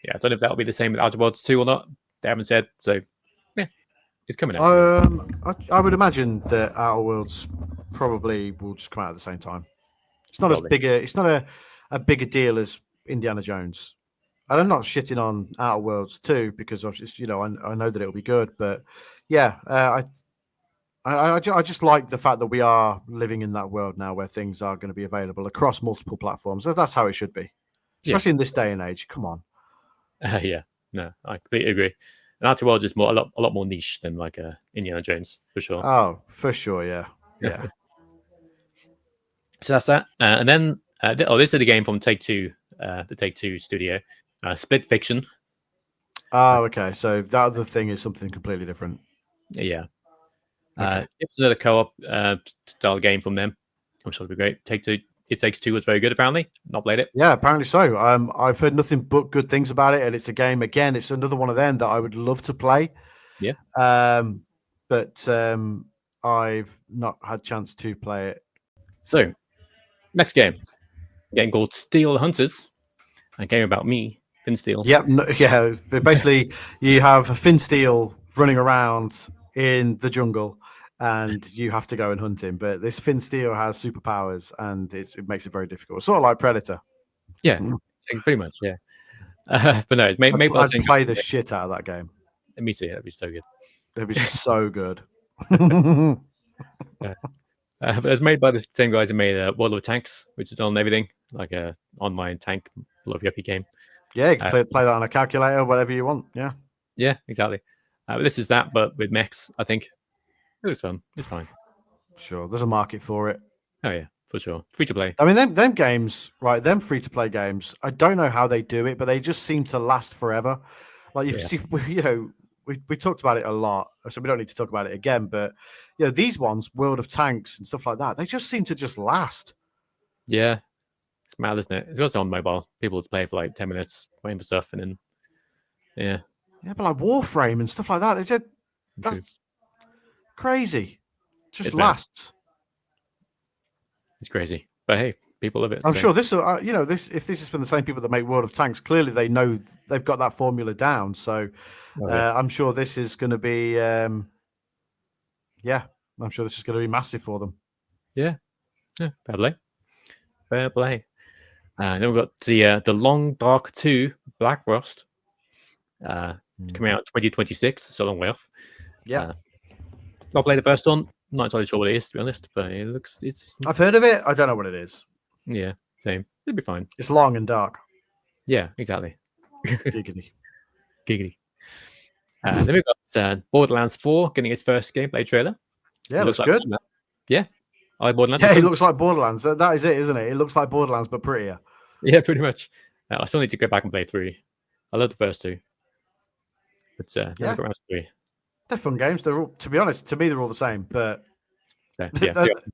Yeah, I don't know if that'll be the same with Outer Worlds 2 or not. They haven't said, so yeah, it's coming out. I would imagine that Outer Worlds probably will just come out at the same time. It's not It's not a bigger deal as Indiana Jones. And I'm not shitting on Outer Worlds 2 because I know that it'll be good, but yeah, I just like the fact that we are living in that world now where things are going to be available across multiple platforms. That's how it should be, especially in this day and age. Come on. Yeah, no, I completely agree. And Outer Worlds is a lot more niche than like Indiana Jones for sure. Oh, for sure, yeah. So that's that, and then this is a game from Take-Two, the Take-Two studio, Split Fiction. Oh, okay. So that other thing is something completely different. Yeah. Okay. It's another co-op style game from them. I'm sure it'll be great. It Takes Two was very good, apparently. Not played it. Yeah, apparently so. I've heard nothing but good things about it, and it's a game. Again, it's another one of them that I would love to play. Yeah. But I've not had a chance to play it. So, next game. A game called Steel Hunters. A game about me, Finn Steele. Yep. Yeah. Basically, you have Finn Steele running around in the jungle, and you have to go and hunt him. But this Finn Steele has superpowers, and it makes it very difficult. Sort of like Predator. Yeah, pretty much. Yeah. But no, it's made by I'd play the shit out of that game. Me too. That'd be so good. It'd be so good. But it's made by the same guys who made World of Tanks, which is on everything, like a online tank love yuppie game. Yeah, you can play that on a calculator, whatever you want. Yeah. Yeah, exactly. But this is that, but with mechs, I think. It was fun. It's fine. Sure, there's a market for it. Oh yeah, for sure. Free to play. I mean, them games, right? Them free to play games. I don't know how they do it, but they just seem to last forever. Like we talked about it a lot, so we don't need to talk about it again. But these ones, World of Tanks and stuff like that, they just seem to just last. Yeah, it's mad, isn't it? It's also on mobile. People play for like 10 minutes waiting for stuff, and then yeah, but like Warframe and stuff like that, that's crazy. Just lasts. It's crazy, but hey, people love it. I'm sure this, if this is from the same people that make World of Tanks, clearly they know they've got that formula down. So I'm sure this is going to be, I'm sure this is going to be massive for them. Yeah, fair play. And then we've got the Long Dark 2 Black Rust coming out 2026. It's a long way off. Yeah. Not played the first one. Not entirely sure what it is, to be honest, but it's. I've heard of it. I don't know what it is. Yeah, same. It'll be fine. It's long and dark. Yeah, exactly. Giggity. Then we've got Borderlands 4 getting its first gameplay trailer. Yeah, it looks good. Yeah, I like Borderlands. Yeah, it looks like Borderlands. That is it, isn't it? It looks like Borderlands, but prettier. Yeah, pretty much. I still need to go back and play 3. I love the first 2. But never got around to 3. They're fun games. They're all, to be honest, to me, they're all the same. But So,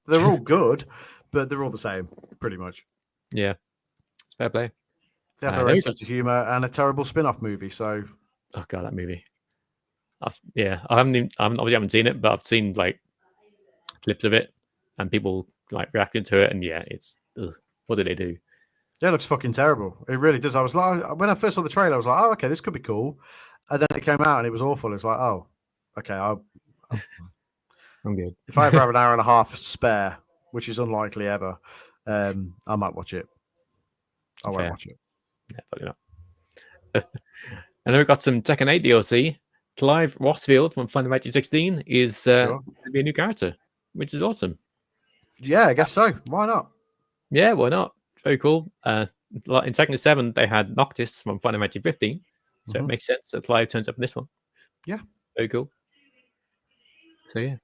they're all good, but they're all the same, pretty much. Yeah, it's fair play. They have their own sense of humor and a terrible spin-off movie. So, oh god, that movie. I obviously haven't seen it, but I've seen like clips of it and people like reacting to it, and yeah, it's what did they do? Yeah, it looks fucking terrible. It really does. I was like, when I first saw the trailer, I was like, oh, okay, this could be cool. And then it came out and it was awful. It was like, oh, okay, I'm good. If I ever have an hour and a half spare, which is unlikely ever, I might watch it. I won't watch it. Yeah, probably not. And then we've got some Tekken 8 DLC. Clive Rossfield from Final Fantasy 16 is going to be a new character, which is awesome. Yeah, I guess so. Why not? Yeah, why not? Very cool. In Tekken 7, they had Noctis from Final Fantasy 15, so it makes sense that Clive turns up in this one. Yeah. Very cool. So yeah,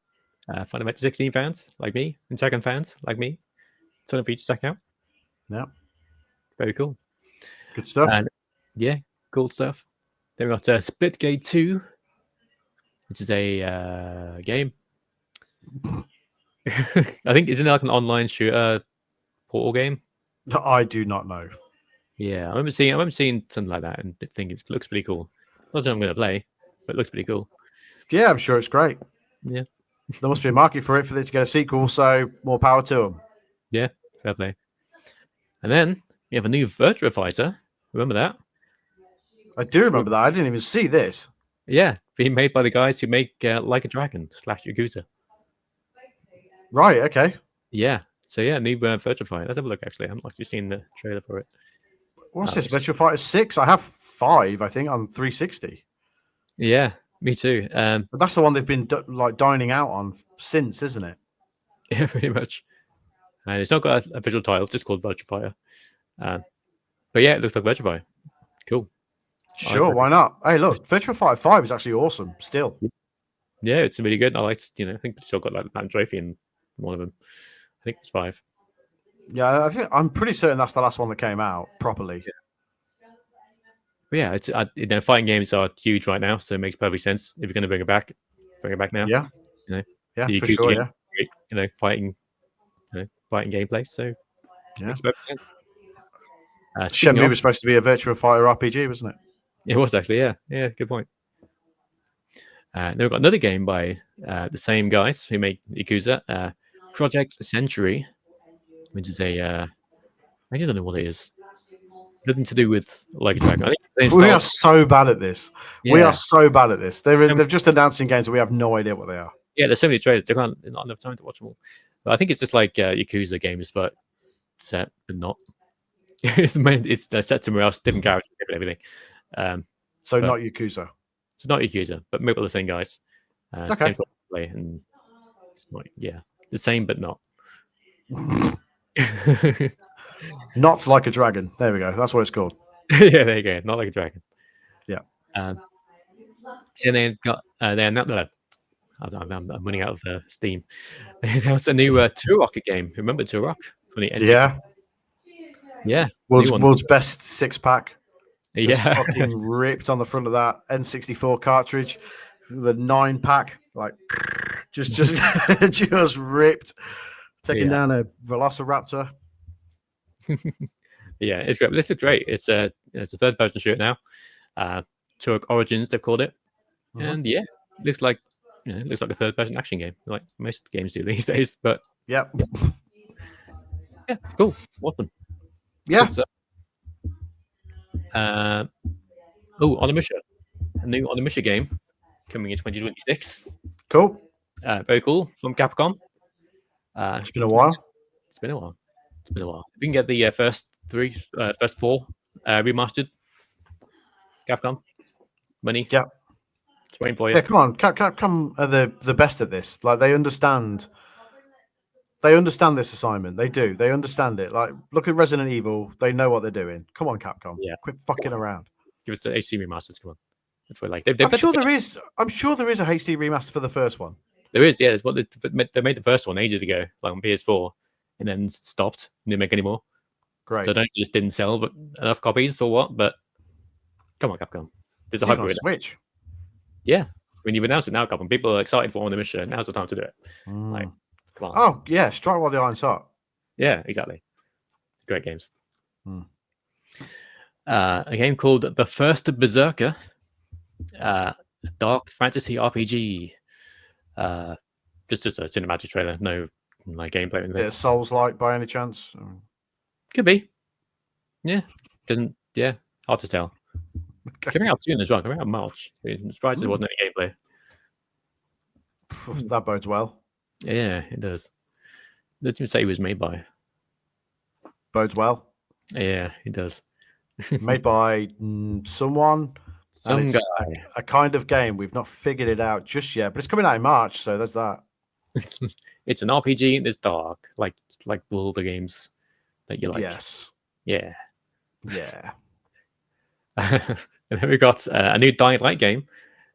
Final Fantasy 16 fans like me, and Tekken fans like me, ton of features to check out. Yeah. Very cool. Good stuff. And yeah, cool stuff. Then we got Splitgate 2, which is a game. I think isn't it like an online shooter portal game? I do not know. Yeah, I remember seeing something like that and thinking it looks pretty cool. Not that I'm going to play, but it looks pretty cool. Yeah, I'm sure it's great. Yeah, there must be a market for it to get a sequel. So more power to them. Yeah, fair play. And then we have a new Virtua Fighter. Remember that? I do remember that. I didn't even see this. Yeah, being made by the guys who make Like a Dragon / Yakuza. Right. Okay. Yeah. So yeah, new Virtua Fighter. Let's have a look. Actually, I haven't actually seen the trailer for it. What's this? Virtua Fighter 6? I have 5, I think, on 360. Yeah, me too. But that's the one they've been like dining out on since, isn't it? Yeah, pretty much. And it's not got a official title; it's just called Virtua Fighter. But yeah, it looks like Virtua Fighter. Cool. Sure, why not? Hey, look, Virtua Fighter 5 is actually awesome. Still. Yeah, it's really good. I like, I think it's still got like that trophy in one of them. I think it's 5. Yeah, I'm pretty certain that's the last one that came out properly. But yeah, it's fighting games are huge right now, so it makes perfect sense. If you're going to bring it back now. Yeah, yeah, for sure. Yeah, fighting gameplay. So yeah, makes perfect sense. Shenmue was supposed to be a Virtua Fighter RPG, wasn't it? It was actually, yeah, good point. Then we've got another game by the same guys who make Yakuza, Project Century, which is I don't know what it is. Nothing to do with Like a Dragon. We are so bad at this. Yeah. We are so bad at this. They've just announcing games and we have no idea what they are. Yeah, there's so many trailers. They can't not enough time to watch them all. But I think it's just like Yakuza games, but set but not. it's set somewhere else, different characters, different everything. So not Yakuza. It's not Yakuza, but maybe the same guys. Okay. Same play and it's not, the same but not. Not Like a Dragon. There we go. That's what it's called. Yeah, there you go. Not Like a Dragon. Yeah. So they've got I'm running out of steam. There's a new Turok game. Remember Turok from the N64? Yeah. World's best 6-pack. Yeah. Fucking ripped on the front of that N64 cartridge. The 9-pack, like just just ripped, taking down a Velociraptor. Yeah, it's great. This is great. It's a third-person shooter now. Turok Origins, they've called it, and yeah, it looks like a third-person action game, like most games do these days. But yeah, cool, awesome. Yeah. Onimusha, a new Onimusha game coming in 2026. Cool. Very cool from Capcom. It's been a while. It's been a while. If we can get the first 4 remastered, Capcom money. Yeah. It's waiting for you. Yeah, come on. Capcom are the best at this. Like they understand this assignment. They do. They understand it. Like look at Resident Evil. They know what they're doing. Come on, Capcom. Yeah. Quit fucking around. Give us the HD remasters. Come on. That's what I'm sure there is. I'm sure there is a HD remaster for the first one. There is. Yeah. They made the first one ages ago, like on PS4, and then stopped. Didn't make any more. Great. So just didn't sell enough copies or what? But come on, Capcom. There's a hype on Switch. Yeah. When you've announced it now, couple people are excited for on the mission. Now's the time to do it. Like, come on. Oh yeah, strike while the iron's hot. Yeah, exactly. Great games. Mm. A game called The First Berserker, dark fantasy RPG. Just a cinematic trailer, no like gameplay. Is it a Souls-like by any chance? Could be. Yeah. Yeah. Hard to tell. Coming out soon as well. Coming out in March. I'm surprised there wasn't any gameplay. That bodes well. Yeah, it does. Did you say it was made by? Bodes well. Yeah, it does. Made by someone. Some guy. A kind of game. We've not figured it out just yet, but it's coming out in March, so there's that. It's an RPG and it's dark, like all the games that you like. Yes. Yeah. Yeah. And then we got a new Dying Light game,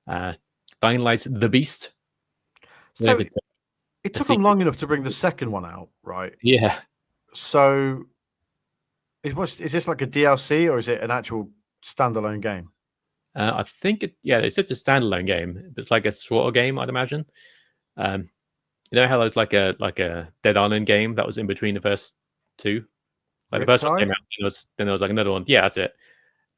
Dying Light: The Beast. So it took them long enough to bring the second one out, right? Yeah. So is this like a DLC or is it an actual standalone game? I think it's a standalone game. It's like a shorter game, I'd imagine. You know how there's like a Dead Island game that was in between the first two? Like the first one came out, then there was like another one. Yeah, that's it.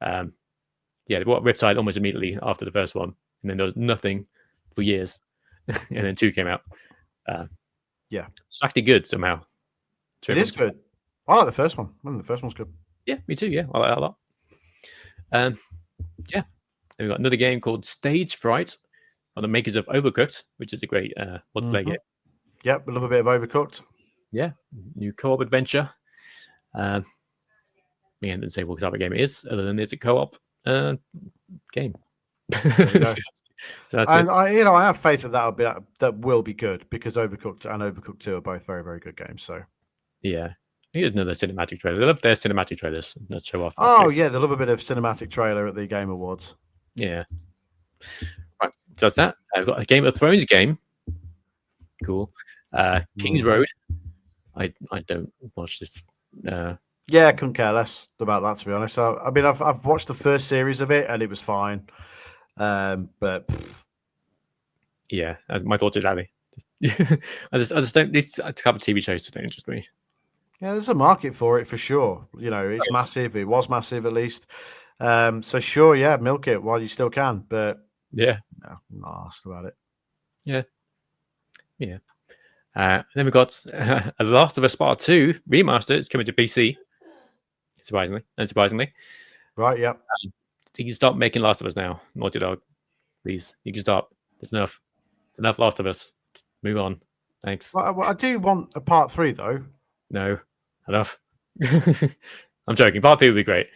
They bought Riptide almost immediately after the first one, and then there was nothing for years, and then 2 came out. It's actually good somehow. It is good. I like the first one. I think the first one's good. Yeah, me too. Yeah, I like that a lot. Then we've got another game called Stage Fright, on the makers of Overcooked, which is a great multiplayer game. Yep, a little bit of Overcooked. Yeah, new co-op adventure. Again, didn't say what type of game it is, other than it's a co-op game. So I have faith that will be good because Overcooked and Overcooked 2 are both very, very good games. So yeah, here's another cinematic trailer. They love their cinematic trailers. Not show off. Oh yeah, they love a bit of cinematic trailer at the Game Awards. Yeah. Right, so that's that. I've got a Game of Thrones game. Cool. King's Road. I don't watch this. Yeah, I couldn't care less about that, to be honest. I mean, I've watched the first series of it and it was fine. But yeah, my thoughts exactly. I just don't. These type of TV shows don't interest me. Yeah, there's a market for it for sure. You know, it's massive. It was massive at least. So sure, yeah, milk it while you still can. But yeah, no, I'm not asked about it. Yeah. Then we got The Last of Us Part 2 remaster. It's coming to PC. Unsurprisingly. Right. Yeah. You can stop making Last of Us now, Naughty Dog. Please, you can stop. It's enough. It's enough Last of Us. Move on. Thanks. Well, I do want a part 3 though. No, enough. I'm joking. Part 3 would be great.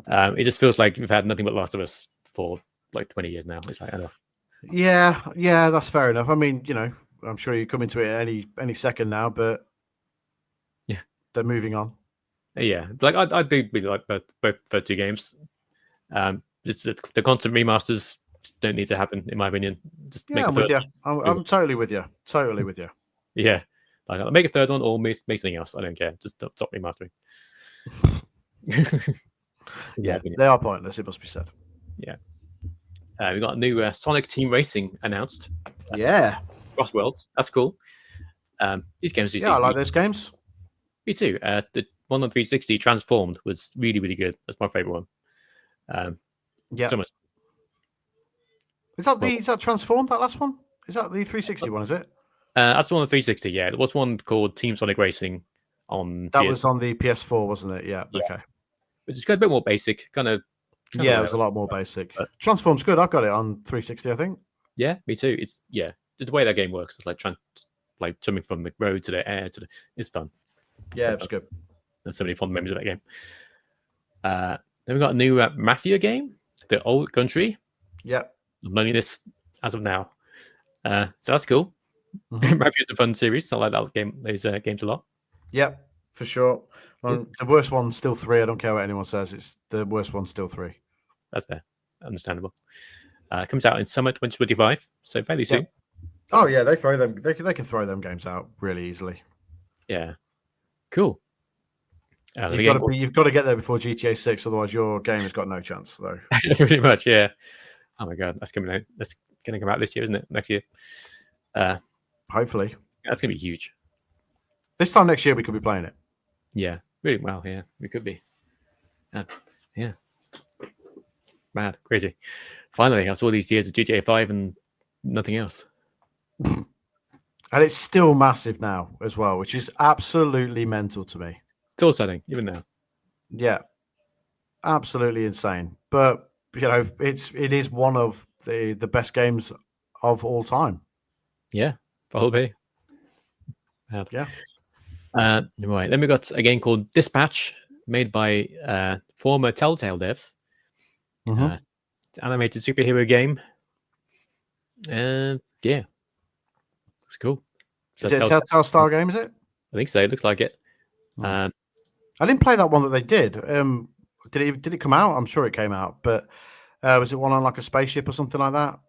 It just feels like we've had nothing but Last of Us for like 20 years now. It's like enough. Yeah, that's fair enough. I mean, you know, I'm sure you come into it any second now, but yeah, they're moving on. Yeah, like I do really like both 2 games. It's the constant remasters don't need to happen, in my opinion. Just make I'm with you. I'm totally with you. Totally with you. Yeah, like I'll make a third one or make something else. I don't care. Just stop remastering. Yeah, they are pointless. It must be said. Yeah. We got a new Sonic Team Racing announced. Yeah. Cross Worlds. That's cool. These games. I like those games. Me too. The one on 360 Transformed was really, really good. That's my favorite one. Yeah. So much. Is that Transformed, that last one? Is that the 360 one, is it? That's the one on 360, yeah. There was one called Team Sonic Racing on That was on the PS4, wasn't it? Yeah. Okay. But it's got a bit more basic, kind of. Yeah, it was a lot more basic. Transform's good. I've got it on 360, I think. Yeah, me too. It's the way that game works. It's like jumping from the road to the air it's fun. Yeah, it's good. There's so many fond memories of that game. Then we got a new Mafia game, The Old Country. Yeah. I'm learning this as of now. So that's cool. Mm-hmm. Mafia's a fun series. I like that game. Those games a lot. Yep, for sure. The worst one's still 3. I don't care what anyone says. It's the worst one's still 3. That's fair. Understandable. Comes out in summer 2025, so fairly soon. Oh yeah, they throw them. They can throw them games out really easily. Yeah. Cool. You've got to get there before GTA 6, otherwise your game has got no chance. So pretty much, yeah. Oh my god, that's coming out. going to come out this year, isn't it? Next year. Hopefully. That's going to be huge. This time next year, we could be playing it. Yeah, really well. Yeah, we could be. Yeah. Mad, crazy. Finally, after all these years of GTA 5 and nothing else. And it's still massive now as well, which is absolutely mental to me. Still selling, even now. Yeah. Absolutely insane. But, it is one of the best games of all time. Yeah, probably. Yeah. Right. Then we got a game called Dispatch, made by former Telltale devs. Mm-hmm. Animated superhero game. And yeah, it's cool. So Is it a Telltale style game, is it? I think so. It looks like it. I didn't play that one that they did. Did it come out? I'm sure it came out, but was it one on like a spaceship or something like that?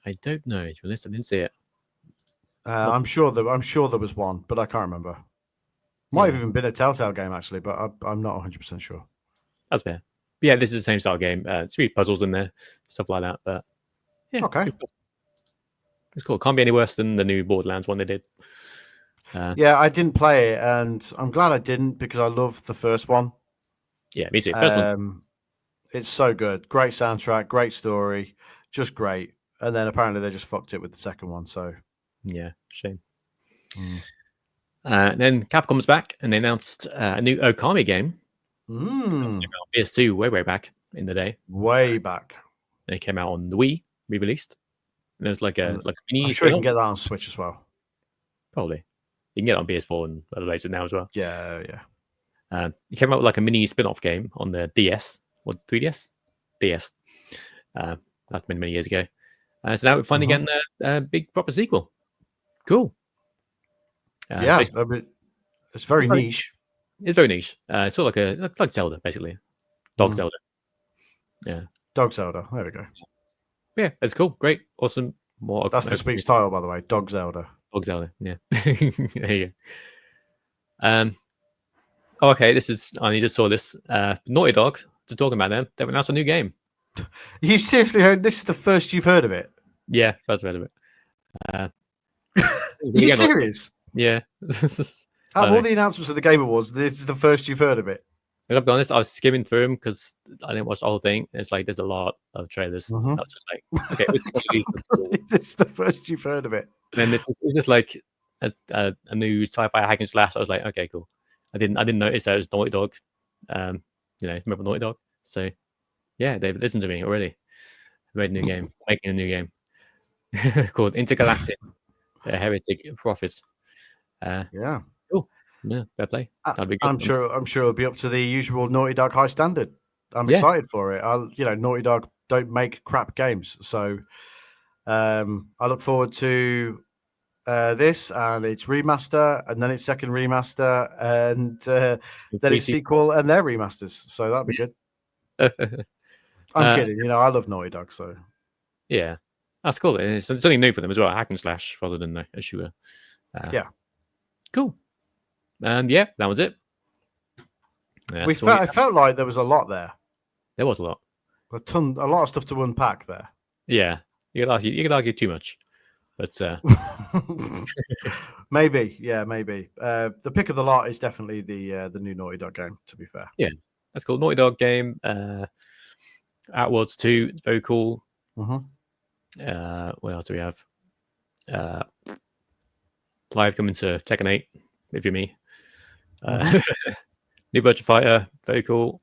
I don't know. To be honest, I didn't see it. I'm sure there was one, but I can't remember. Might have even been a Telltale game actually, but I'm not 100% sure. That's fair. But yeah, this is the same style game. It's 3 puzzles in there, stuff like that. But yeah, okay, it's cool. Can't be any worse than the new Borderlands one they did. Yeah, I didn't play it, and I'm glad I didn't because I love the first one. Yeah, me too. First one. It's so good. Great soundtrack, great story, just great. And then apparently they just fucked it with the second one. So yeah, shame. Then Capcom's back and they announced a new Okami game. PS2 way back in the day. Way back. And it came out on the Wii, re-released. And it was like a mini. I'm sure you can get that on Switch as well. Probably. You can get it on PS4 and other places now as well. Yeah. It came out with like a mini spin-off game on the DS or 3DS? DS. That's been many years ago. So now we're finally getting a big proper sequel. Cool. Yeah, it's very niche. It's very niche. It's sort of like Zelda, basically. Dog Zelda. Yeah. Dog Zelda. There we go. Yeah, it's cool. Great. Awesome. That's the Speaks title, by the way. Dog Zelda. Dog Zelda. Yeah. There you go. Okay, I just saw this. Naughty Dog, to talk about them, they've announced a new game. You seriously heard this is the first you've heard of it? Yeah, first heard of it. Are you serious? Yeah. Out of all the announcements of the Game Awards, this is the first you've heard of it. I gotta be honest, I was skimming through them because I didn't watch the whole thing. It's like there's a lot of trailers. I was just like, okay, this is the first you've heard of it. And then it's just like a new sci-fi hack and slash. I was like, okay, cool. I didn't notice that it was Naughty Dog. Remember Naughty Dog? So yeah, they've listened to me already. Made a new game, making a new game called Intergalactic Heretic Prophets. Yeah. Cool. Yeah, fair play. That'd be good. I'm sure it'll be up to the usual Naughty Dog high standard. I'm excited for it. Naughty Dog don't make crap games, so I look forward to this and its remaster, and then its second remaster, and then its sequel and their remasters. So that'd be good. I'm kidding. I love Naughty Dog, so yeah, that's cool. It's something new for them as well, hack and slash rather than a shooter. Yeah, cool. And yeah, that was it. I felt like there was a lot there. There was a lot. A lot of stuff to unpack there. Yeah, you could argue too much, but maybe. The pick of the lot is definitely the new Naughty Dog game. To be fair, yeah, that's cool. Naughty Dog game. Outworlds 2, it's very cool. What else do we have? Live coming to Tekken 8, if you're me. New Virtua Fighter, very cool.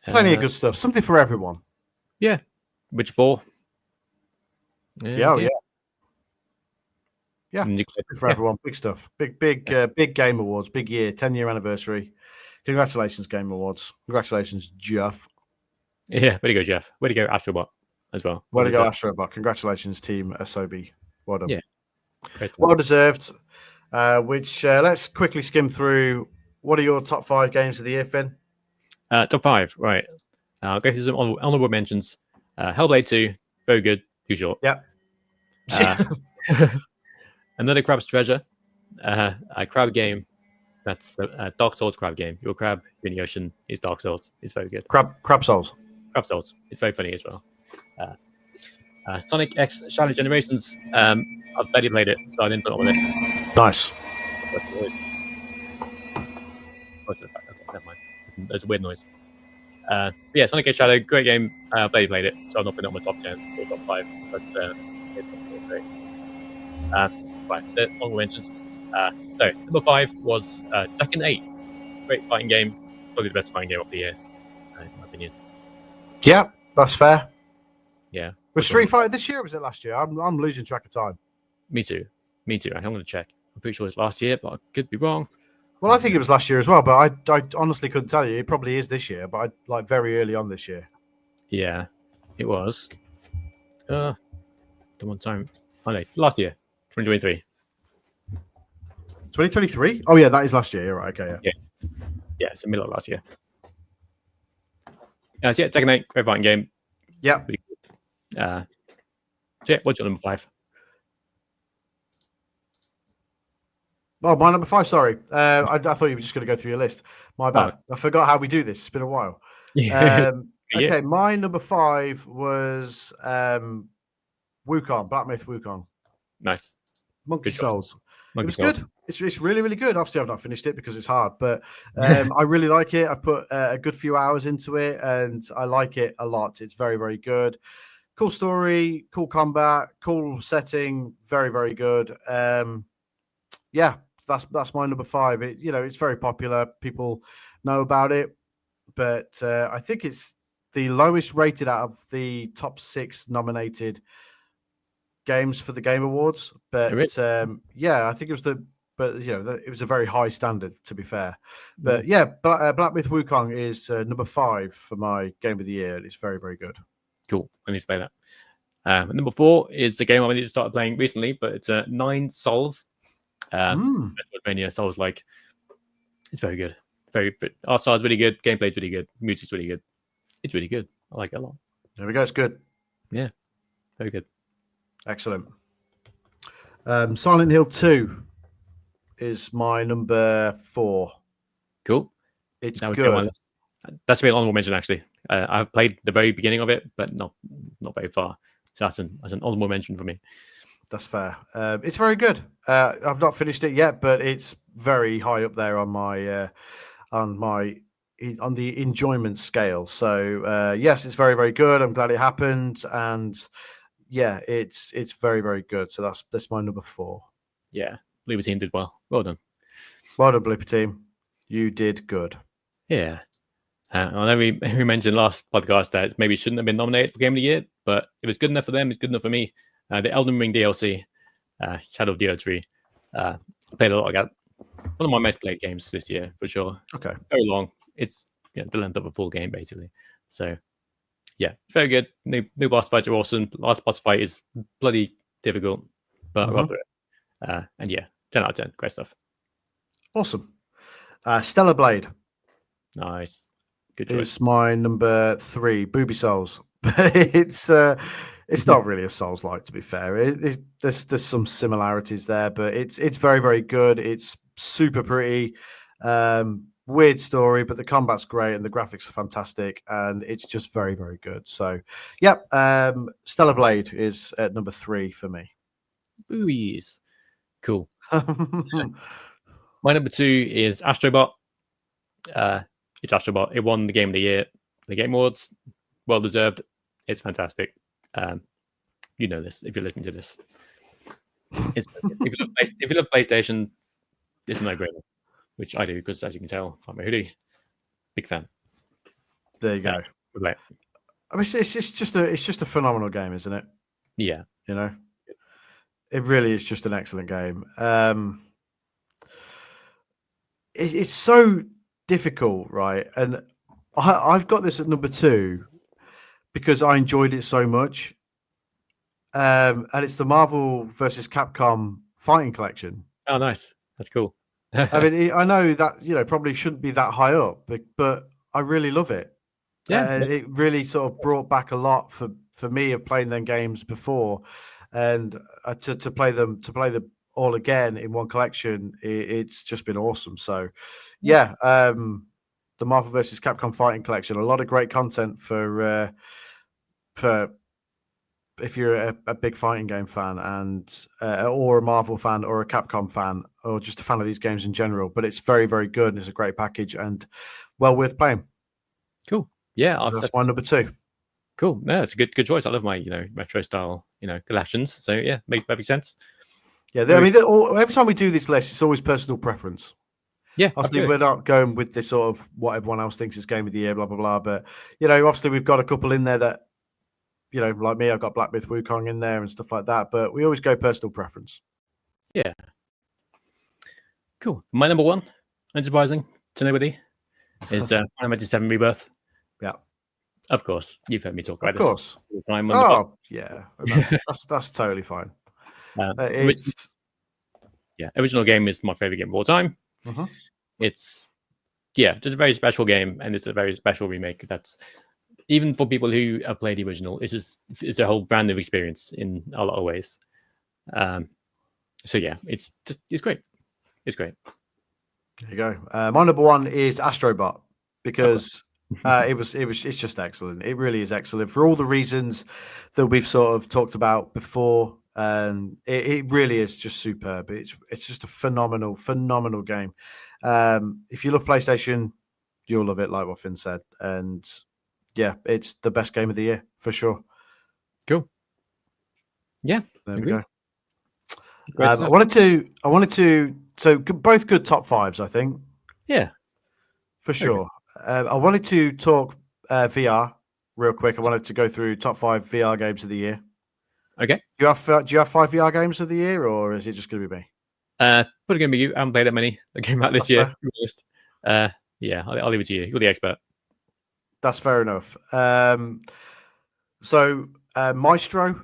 Plenty of good stuff. Something for everyone. Yeah. Witcher 4. Yeah. For everyone. Big stuff. Big Game Awards. Big year. 10-year anniversary. Congratulations, Game Awards. Congratulations, Jeff. Yeah, way to go, Jeff. Way to go, Astrobot, as well. Way to go, Astrobot. Congratulations, Team Asobi. Well done. Yeah. Well deserved. Let's quickly skim through. What are your top 5 games of the year, Finn? Top 5, right. I'll go through some honorable mentions. Hellblade 2, very good, too short. Yep. Another Crab's Treasure, a crab game. That's a Dark Souls crab game. Your crab in the ocean is Dark Souls. It's very good. Crab Souls. Crab Souls. It's very funny as well. Sonic X Shadow Generations. I've barely played it, so I didn't put it on the list. Nice. Okay, never mind. There's a weird noise. But yeah, Sonic X Shadow, great game. I've barely played it, so I'm not putting it on my top 10 or top 5. But it's great. Right, so honorable mentions. So number 5 was Tekken 8. Great fighting game, probably the best fighting game of the year, in my opinion. Yeah, that's fair. Yeah. Was Street Fighter this year or was it last year? I'm losing track of time. Me too. I'm going to check. I'm pretty sure it's last year, but I could be wrong. Well, I think it was last year as well, but I honestly couldn't tell you. It probably is this year, but like very early on this year. Yeah, it was. The one time. Oh no, last year, 2023. 2023? Oh yeah, that is last year. You're right. Okay, yeah. Yeah, it's the middle of last year. So yeah, Tekken 8, great fighting game. Yeah. So yeah, what's your number 5? Oh, my number 5. Sorry, I thought you were just going to go through your list. My bad. Oh. I forgot how we do this. It's been a while. Okay, my number 5 was Wukong, Black Myth Wukong. Nice. Monkey Souls. Monkey it was Souls. Good. It's really, really good. Obviously, I've not finished it because it's hard, but I really like it. I put a good few hours into it, and I like it a lot. It's very, very good. Cool story, cool combat, cool setting. Very, very good. Yeah, that's my number 5. It's very popular. People know about it, but I think it's the lowest rated out of the top 6 nominated games for the Game Awards. But yeah, I think it was it was a very high standard, to be fair. But yeah, Black Myth Wukong is number 5 for my Game of the Year. It's very, very good. Cool. I need to play that. Number 4 is a game I need to start playing recently, but it's 9 Souls. Metroidvania Souls like. It's very good. Art style is really good. Gameplay is really good. Music's really good. It's really good. I like it a lot. There we go. It's good. Yeah, very good. Excellent. Silent Hill 2 is my number 4. Cool. It's good. That's a honorable mention, actually. I've played the very beginning of it, but not very far. So that's an honorable mention for me. That's fair. It's very good. I've not finished it yet, but it's very high up there on the enjoyment scale. So yes, it's very, very good. I'm glad it happened, and yeah, it's very, very good. So that's my number 4. Yeah, Blooper Team did well. Well done. Well done, Blooper Team. You did good. Yeah. I know we mentioned last podcast that maybe shouldn't have been nominated for Game of the Year, but it was good enough for them. It's good enough for me. The Elden Ring DLC, Shadow of the Erd Tree. I played a lot of that. One of my most played games this year, for sure. Okay. Very long. It's the length of a full game, basically. So, yeah, very good. New boss fights are awesome. Last boss fight is bloody difficult, but I love it. And yeah, 10 out of 10. Great stuff. Awesome. Stellar Blade. Nice. Good choice. It's my number 3, Booby Souls. It's not really a Souls-like, to be fair. There's some similarities there, but it's very, very good. It's super pretty. Weird story, but the combat's great and the graphics are fantastic, and it's just very, very good. So, yep, Stellar Blade is at number 3 for me. Boobies. Cool. My number 2 is Astrobot. It's Astrobot. It won the Game of the Year, the Game Awards. Well deserved. It's fantastic. You know this if you're listening to this. If you love PlayStation, it's a no-brainer, which I do because, as you can tell, I'm a hoodie. Big fan. There you go. I mean, it's just a phenomenal game, isn't it? Yeah. It really is just an excellent game. It's so difficult, right? And I've got this at number 2 because I enjoyed it so much. And it's the Marvel versus Capcom Fighting Collection. Oh, nice. That's cool. I mean, I know that, probably shouldn't be that high up, but I really love it. Yeah. It really sort of brought back a lot for me of playing them games before, and to play them all again in one collection. It's just been awesome. So, yeah, the Marvel vs. Capcom Fighting Collection, a lot of great content for if you're a big fighting game fan and or a Marvel fan or a Capcom fan or just a fan of these games in general. But it's very, very good and it's a great package and well worth playing. Cool. Yeah, So that's my number 2. Cool. No, it's a good choice. I love my retro style collections. So yeah, makes perfect sense. Yeah, every time we do this list, it's always personal preference. Yeah, obviously absolutely. we're not going with this sort of what everyone else thinks is game of the year, blah blah blah. But obviously we've got a couple in there that like me, I've got Black Myth Wukong in there and stuff like that. But we always go personal preference. Yeah. Cool. My number 1, unsurprising to nobody, is Final Fantasy VII Rebirth. Yeah. Of course, you've heard me talk about this all the time. Yeah, that's totally fine. Original game is my favorite game of all time. Uh-huh. It's just a very special game, and it's a very special remake. That's even for people who have played the original. It's a whole brand new experience in a lot of ways. So yeah, it's great. It's great. There you go. My number 1 is Astrobot because it's just excellent. It really is excellent for all the reasons that we've sort of talked about before. And it really is just superb. It's just a phenomenal game. If you love PlayStation, you'll love it, like what Finn said. And yeah, it's the best game of the year for sure. Cool. Yeah, there we go. I wanted to. So both good top 5s, I think. Yeah, for sure. I wanted to talk VR real quick. I wanted to go through top 5 VR games of the year. Okay. Do you have 5 VR games of the year, or is it just going to be me? Probably going to be you. I haven't played that many that came out this year. Yeah, I'll leave it to you. You're the expert. That's fair enough. So Maestro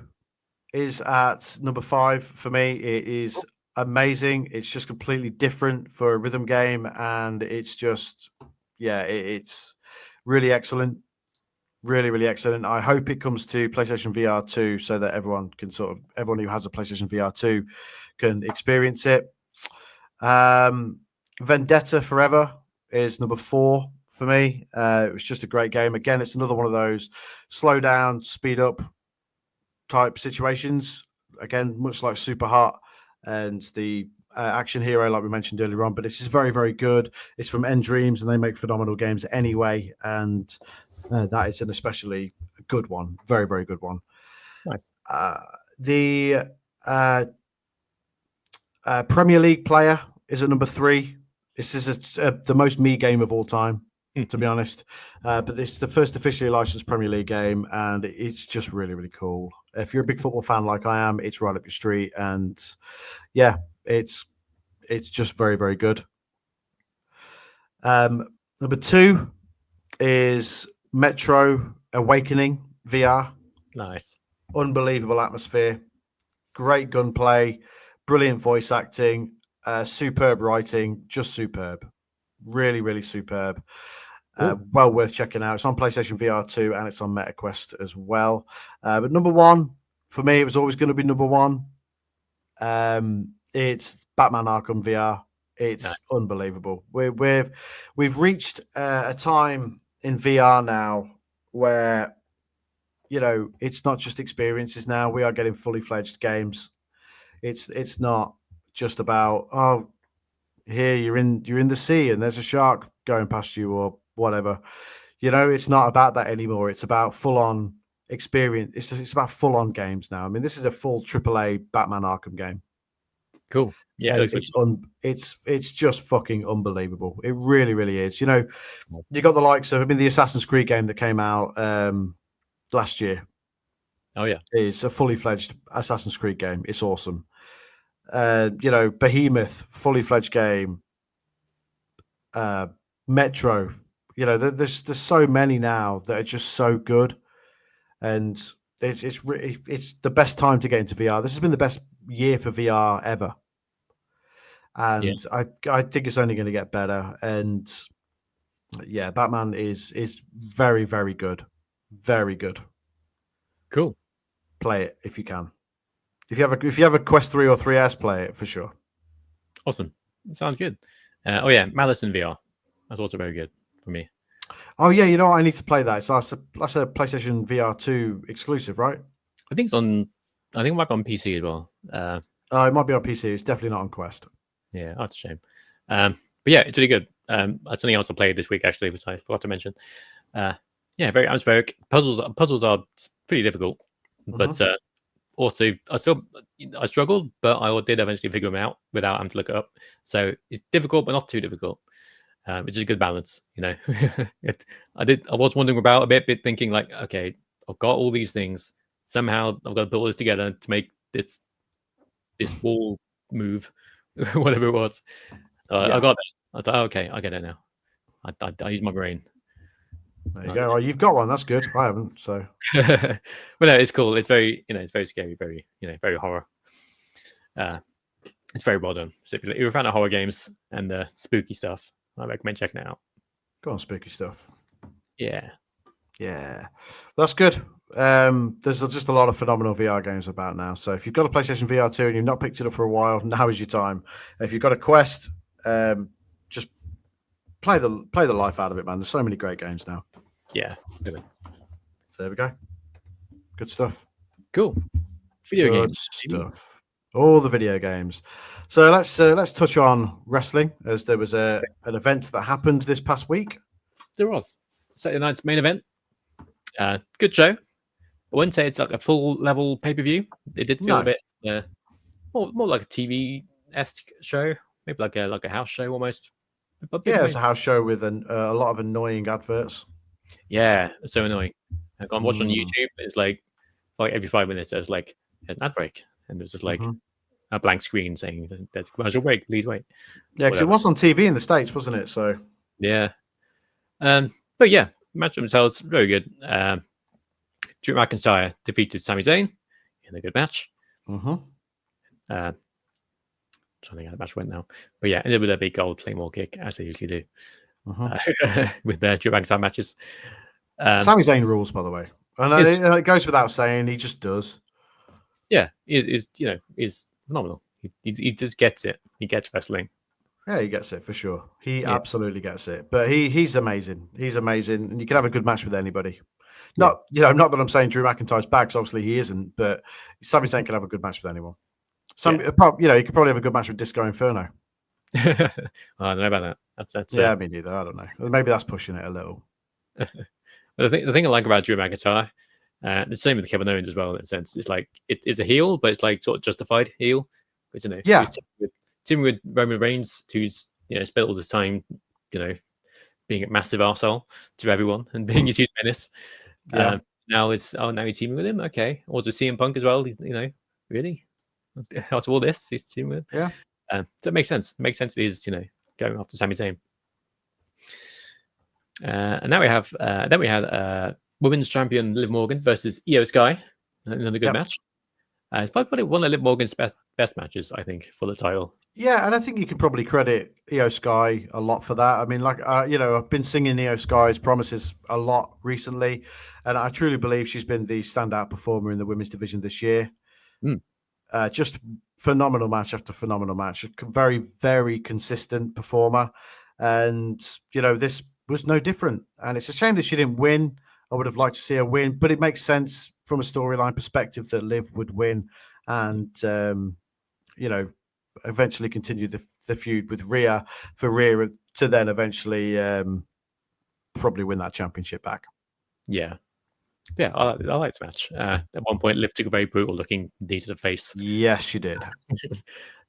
is at number 5 for me. It is amazing. It's just completely different for a rhythm game, and it's just it's really excellent. Really, really excellent. I hope it comes to PlayStation VR 2 so that everyone who has a PlayStation VR 2 can experience it. Vendetta Forever is number 4 for me. It was just a great game. Again, it's another one of those slow down, speed up type situations. Again, much like Super Hot and the action hero, like we mentioned earlier on. But it's just very, very good. It's from End Dreams, and they make phenomenal games anyway. And that is an especially good one. Very, very good one. Nice. The Premier League player is at number 3. This is the most me game of all time, to be honest. But it's the first officially licensed Premier League game, and it's just really, really cool. If you're a big football fan like I am, it's right up your street. And yeah, it's just very, very good. Number 2 is Metro Awakening VR. Nice. Unbelievable atmosphere. Great gunplay. Brilliant voice acting. Superb writing. Just superb. Really, really superb. Well worth checking out. It's on PlayStation VR 2 and it's on MetaQuest as well. But number 1, for me, it was always going to be number 1. It's Batman Arkham VR. It's nice. Unbelievable. We've reached a time in VR now where it's not just experiences now. We are getting fully fledged games. It's not just about here you're in the sea and there's a shark going past you or whatever. It's not about that anymore. It's about full on experience. It's about full on games now. I mean, this is a full AAA Batman Arkham game. Cool. Yeah, it's just fucking unbelievable. It really, really is. You got the likes of the Assassin's Creed game that came out last year. Oh yeah, it's a fully fledged Assassin's Creed game. It's awesome. Behemoth, fully fledged game. Metro. There's so many now that are just so good, and it's the best time to get into VR. This has been the best year for VR ever. And I think it's only going to get better. And yeah, Batman is very, very good. Very good. Cool. Play it if you can. If you have a Quest 3 or 3S, play it for sure. Awesome. Sounds good. Malice in VR. That's also very good for me. Oh yeah, I need to play that. So that's a PlayStation VR 2 exclusive, right? I think it might be on PC as well. It might be on PC. It's definitely not on Quest. Yeah, that's a shame. But yeah, it's really good. That's something else I played this week actually, which I forgot to mention. Yeah, very atmospheric. Puzzles are pretty difficult, but also I struggled, but I did eventually figure them out without having to look it up. So it's difficult, but not too difficult. Which is a good balance, I was wondering about a bit thinking like, okay, I've got all these things. Somehow I've got to put all this together to make this wall move, whatever it was. I got it. I thought, okay, I get it now. I use my brain. There you go. Oh, you've got one. That's good. I haven't. So, but no, it's cool. It's very, it's very scary, very, very horror. It's very well done. So if you're a fan of horror games and spooky stuff, I recommend checking it out. Go on, spooky stuff. Yeah, that's good. There's just a lot of phenomenal VR games about now. So if you've got a PlayStation VR 2 and you've not picked it up for a while, now is your time. If you've got a Quest, just play the life out of it, man. There's so many great games now. Yeah, really. So there we go. Good stuff. Cool. Video games stuff. All the video games. So let's touch on wrestling, as there was an event that happened this past week. There was Saturday night's main event. Good show. I wouldn't say it's like a full level pay-per-view. It did feel a bit more like a TV-esque show, maybe like a house show almost. It's a house show with a lot of annoying adverts. Yeah, it's so annoying. I go and watch on YouTube. It's like every 5 minutes there's like an ad break, and there's just like a blank screen saying there's a commercial break. Please wait. Yeah, because it was on TV in the States, wasn't it? So yeah, but yeah, match themselves very good. Drew McIntyre defeated Sami Zayn in a good match. Trying to think how the match went now, but yeah, ended with a big gold Claymore kick as they usually do with their Drew McIntyre matches. Sami Zayn rules, by the way. And it goes without saying, he just does. Yeah, is phenomenal. He just gets it. He gets wrestling. Yeah, he gets it for sure. He absolutely gets it. But he's amazing. He's amazing, and you can have a good match with anybody. Not that I'm saying Drew McIntyre's bad, because obviously he isn't. But Sami Zayn can have a good match with anyone. He could probably have a good match with Disco Inferno. I don't know about that. That's yeah, me neither. I don't know. Maybe that's pushing it a little. But the thing I like about Drew McIntyre, the same with Kevin Owens as well, in a sense, it's like it's a heel, but it's like sort of justified heel. But, teaming with Roman Reigns, who's spent all this time, being a massive arsehole to everyone and being a huge menace. Now you're teaming with him. Okay, also CM Punk as well. Really, after all this, he's teaming with him. Yeah. So it makes sense. It makes sense. He's going after Sami Zayn. And now we had women's champion Liv Morgan versus Io Sky. Another good match. It's probably one of Liv Morgan's best matches, I think, for the title. Yeah, and I think you can probably credit Io Sky a lot for that. I mean, I've been singing Io Sky's promises a lot recently, and I truly believe she's been the standout performer in the women's division this year. Just phenomenal match after phenomenal match. A very, very consistent performer, and this was no different. And it's a shame that she didn't win. I would have liked to see her win, but it makes sense from a storyline perspective that Liv would win, and eventually continue the feud with Rhea to then eventually probably win that championship back. Yeah, I like this match. At one point, Liv took a very brutal looking knee to the face. Yes, she did.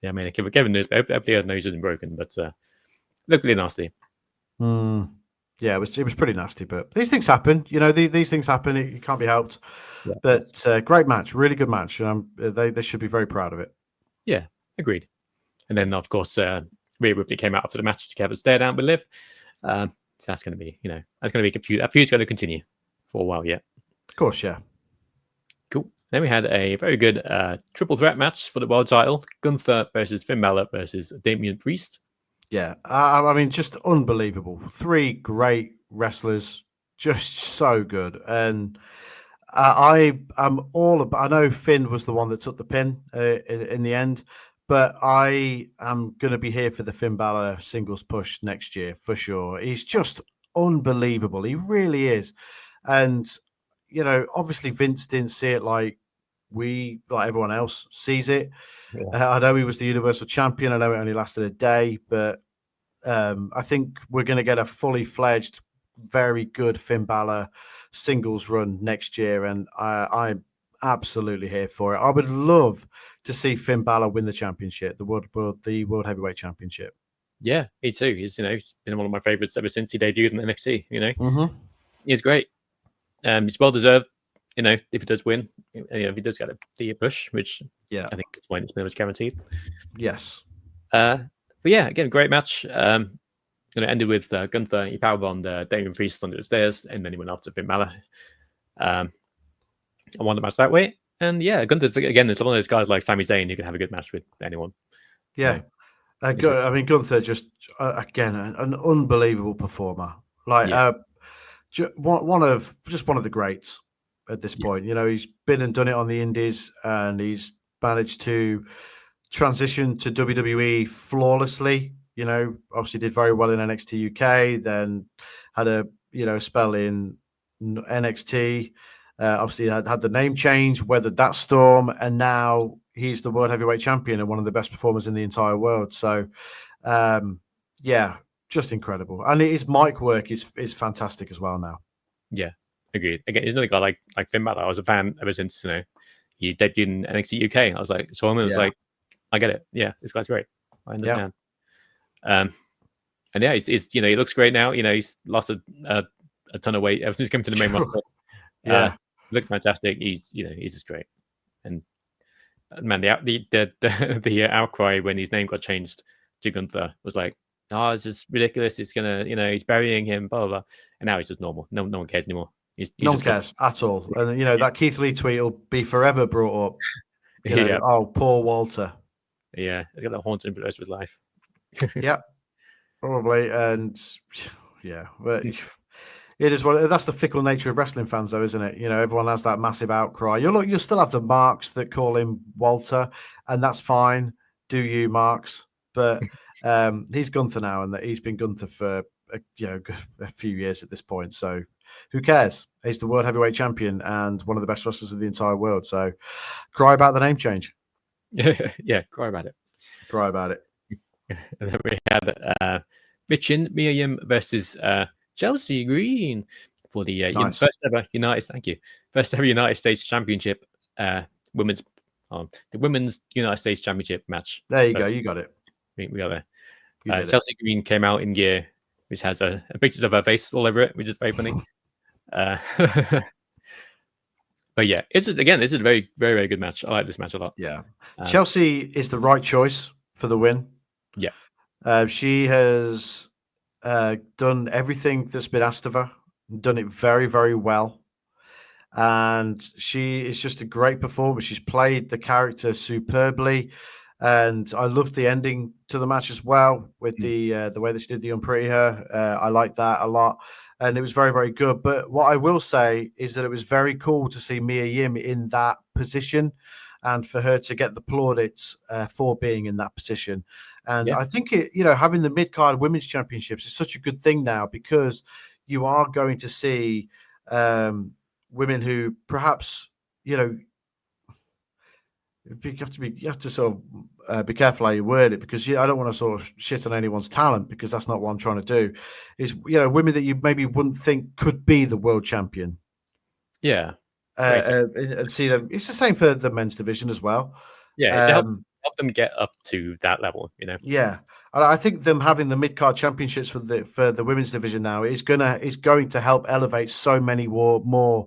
Yeah, I mean, Kevin knows, everybody knows isn't broken, but looked really nasty. Yeah, it was pretty nasty, but these things happen. These things happen. It can't be helped. Yeah. But great match, really good match. They should be very proud of it. Yeah, agreed. And then, of course, Rhea Ripley came out after the match to have a stare down with Liv. So that's going to be, that's going to be a feud. That feud's going to continue for a while yet. Of course, yeah. Cool. Then we had a very good triple threat match for the world title: Gunther versus Finn Balor versus Damian Priest. Yeah, I mean, just unbelievable. 3 great wrestlers, just so good. And I know Finn was the one that took the pin in the end, but I am going to be here for the Finn Balor singles push next year for sure. He's just unbelievable. He really is. And, obviously Vince didn't see it like we, like everyone else, sees it. Yeah. I know he was the Universal Champion. I know it only lasted a day, but I think we're going to get a fully fledged, very good Finn Balor singles run next year, and I'm absolutely here for it. I would love to see Finn Balor win the championship, the World Heavyweight Championship. Yeah, me too. He's been one of my favorites ever since he debuted in NXT. Mm-hmm. He's great. He's well deserved. If he does win, if he does get a push, which I think at this point it's pretty much guaranteed. Yes. But yeah, again, great match. It ended with Gunther. He powerbombed Damien Priest under the stairs, and then he went after Finn Balor. I won the match that way. And yeah, Gunther's again, it's one of those guys like Sami Zayn who can have a good match with anyone. Yeah. I mean, Gunther just again an unbelievable performer. Like one of the greats at this point. He's been and done it on the Indies, and he's managed to transition to WWE flawlessly. Obviously did very well in NXT UK, then had a spell in NXT. Obviously had the name change, weathered that storm, and now he's the World Heavyweight Champion and one of the best performers in the entire world. So, just incredible. And his mic work is fantastic as well now. Yeah, agreed. Again, he's another guy like Finn Balor. I was a fan ever since he debuted in NXT UK. I was like, like, I get it. Yeah, this guy's great. I understand. Yeah. And yeah, he's he looks great now. He's lost a ton of weight ever since he came to the main roster. Yeah, looks fantastic. He's just great. And man, the outcry when his name got changed to Gunther was like, oh, this is ridiculous. It's gonna, he's burying him, blah blah blah. And now he's just normal. No one cares anymore. No one cares at all. And that Keith Lee tweet will be forever brought up. Oh, poor Walter. Yeah, he's got that haunting for the rest of his life. Yeah, probably. And yeah, but it is that's the fickle nature of wrestling fans, though, isn't it? Everyone has that massive outcry. You'll still have the marks that call him Walter, and that's fine. Do you, marks? But he's Gunther now, and he's been Gunther for a few years at this point. So who cares? He's the World Heavyweight Champion and one of the best wrestlers in the entire world. So cry about the name change. Yeah, cry about it. Cry about it. And then we had Michin, Mia Yim versus Chelsea Green for the first ever United States Championship women's United States Championship match. There you go. You got it. We got there. Chelsea Green came out in gear, which has pictures of her face all over it, which is very funny. But yeah, this is a very, very, very good match. I like this match a lot. Yeah. Chelsea is the right choice for the win. Yeah. She has done everything that's been asked of her, done it very, very well. And she is just a great performer. She's played the character superbly. And I loved the ending to the match as well with the way that she did the Unpretty Her. I like that a lot. And it was very, very good. But what I will say is that it was very cool to see Mia Yim in that position and for her to get the plaudits for being in that position. And I think having the mid-card women's championships is such a good thing now, because you are going to see women who perhaps, you have to sort of be careful how you word it, because I don't want to sort of shit on anyone's talent, because that's not what I'm trying to do. Is women that you maybe wouldn't think could be the world champion. Yeah, and see them. It's the same for the men's division as well. Yeah, help them get up to that level. Yeah, and I think them having the mid card championships for the women's division now is going to help elevate so many more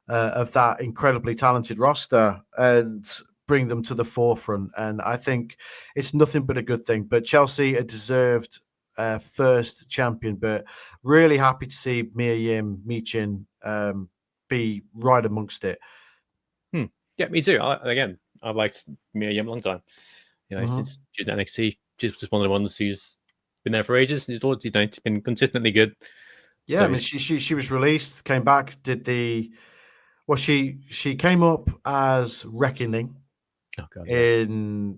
of that incredibly talented roster and bring them to the forefront. And I think it's nothing but a good thing. But Chelsea, a deserved first champion, but really happy to see Mia Yim, Michin be right amongst it. Yeah, me too. I've liked Mia Yim a long time. Since she's in NXT, she's just one of the ones who's been there for ages. She's been consistently good. Yeah, so, I mean, she was released, came back, did the... Well, she came up as Reckoning in...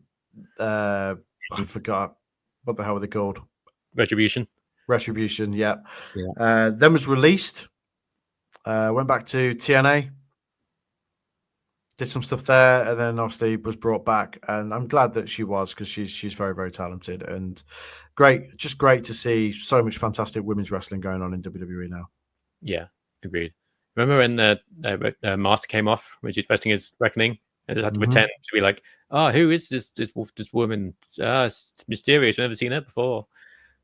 I forgot. What the hell were they called? Retribution, yeah. Then was released. Went back to TNA. did some stuff there, and then obviously was brought back. And I'm glad that she was, because she's very, very talented and great. Just great to see so much fantastic women's wrestling going on in WWE now. Yeah, agreed. Remember when the mask came off when she was posting his reckoning and just had to pretend to be like, "Oh, who is this woman? It's mysterious. I've never seen her before."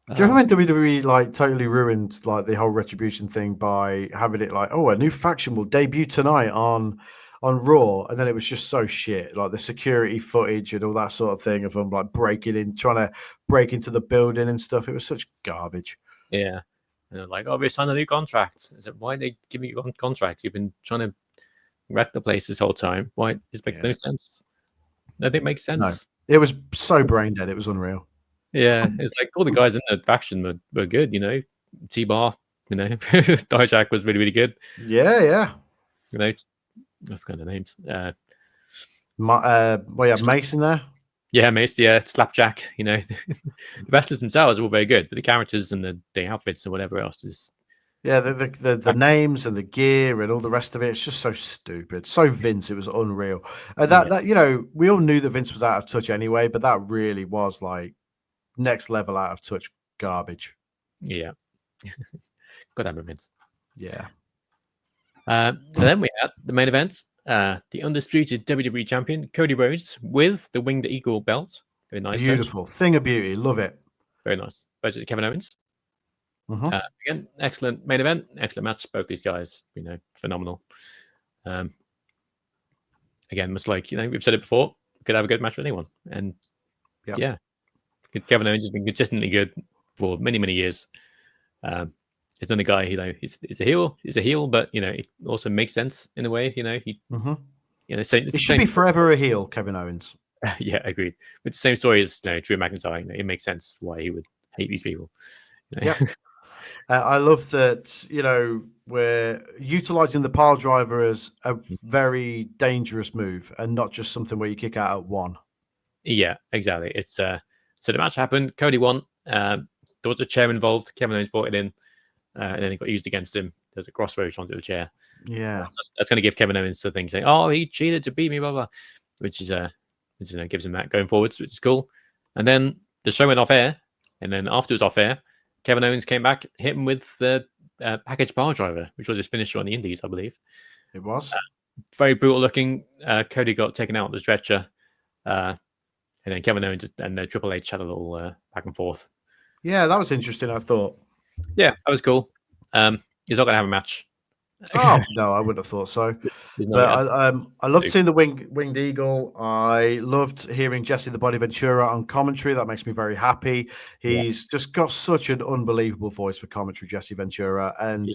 Do you remember when WWE like totally ruined like the whole Retribution thing by having it like, oh, a new faction will debut tonight on Raw, and then it was just so shit, like the security footage and all that sort of thing of them like breaking in, trying to break into the building and stuff. It was such garbage. Yeah, and they're like, "Oh, we signed a new contract." I said, "Why they give you a contract? You've been trying to wreck the place this whole time. Why? This makes no sense. Nothing makes sense." No, it was so brain dead. It was unreal. Yeah, it's like all the guys in the faction were good, you know. T-Bar, you know, Dijak was really, really good. Yeah. You know, I forgot the names. Well, yeah, Mason there. Yeah, Mace, yeah, Slapjack, you know. The wrestlers themselves are all very good, but the characters and the outfits and whatever else is... Yeah, the names and the gear and all the rest of it, it's just so stupid. So Vince, it was unreal. That you know, we all knew that Vince was out of touch anyway, but that really was like next level out of touch garbage. Yeah. Got that Vince. Yeah. And then we had the main event, the undisputed WWE champion, Cody Rhodes, with the Winged Eagle belt. Very nice. Beautiful. Thing of beauty. Love it. Very nice. Versus Kevin Owens. Again, excellent main event, excellent match. Both these guys, you know, phenomenal. Again, much like, you know, we've said it before, could have a good match with anyone. And yeah, Kevin Owens has been consistently good for many, many years. He's another guy, you know, he's a heel, but you know, it also makes sense in a way, you know. He should be forever a heel, Kevin Owens. Yeah, agreed. With the same story as, you know, Drew McIntyre, you know, it makes sense why he would hate these people. You know? Yeah. I love that, you know, we're utilizing the pile driver as a very dangerous move and not just something where you kick out at one. Yeah, exactly. It's so the match happened. Cody won. There was a chair involved. Kevin Owens brought it in, and then it got used against him. There's a crossroads onto the chair. Yeah, that's going to give Kevin Owens the thing saying, "Oh, he cheated to beat me," blah blah, which is you know, gives him that going forwards, which is cool. And then the show went off air, and then after it was off air, Kevin Owens came back, hit him with the package bar driver, which was his finisher on the Indies, I believe. It was very brutal looking. Cody got taken out on the stretcher, and then Kevin Owens and Triple H had a little back and forth. Yeah, that was interesting, I thought. Yeah, that was cool. He's not going to have a match. Oh no, I wouldn't have thought so. But I loved seeing the winged eagle. I loved hearing Jesse the Body Ventura on commentary. That makes me very happy. He's just got such an unbelievable voice for commentary, Jesse Ventura, and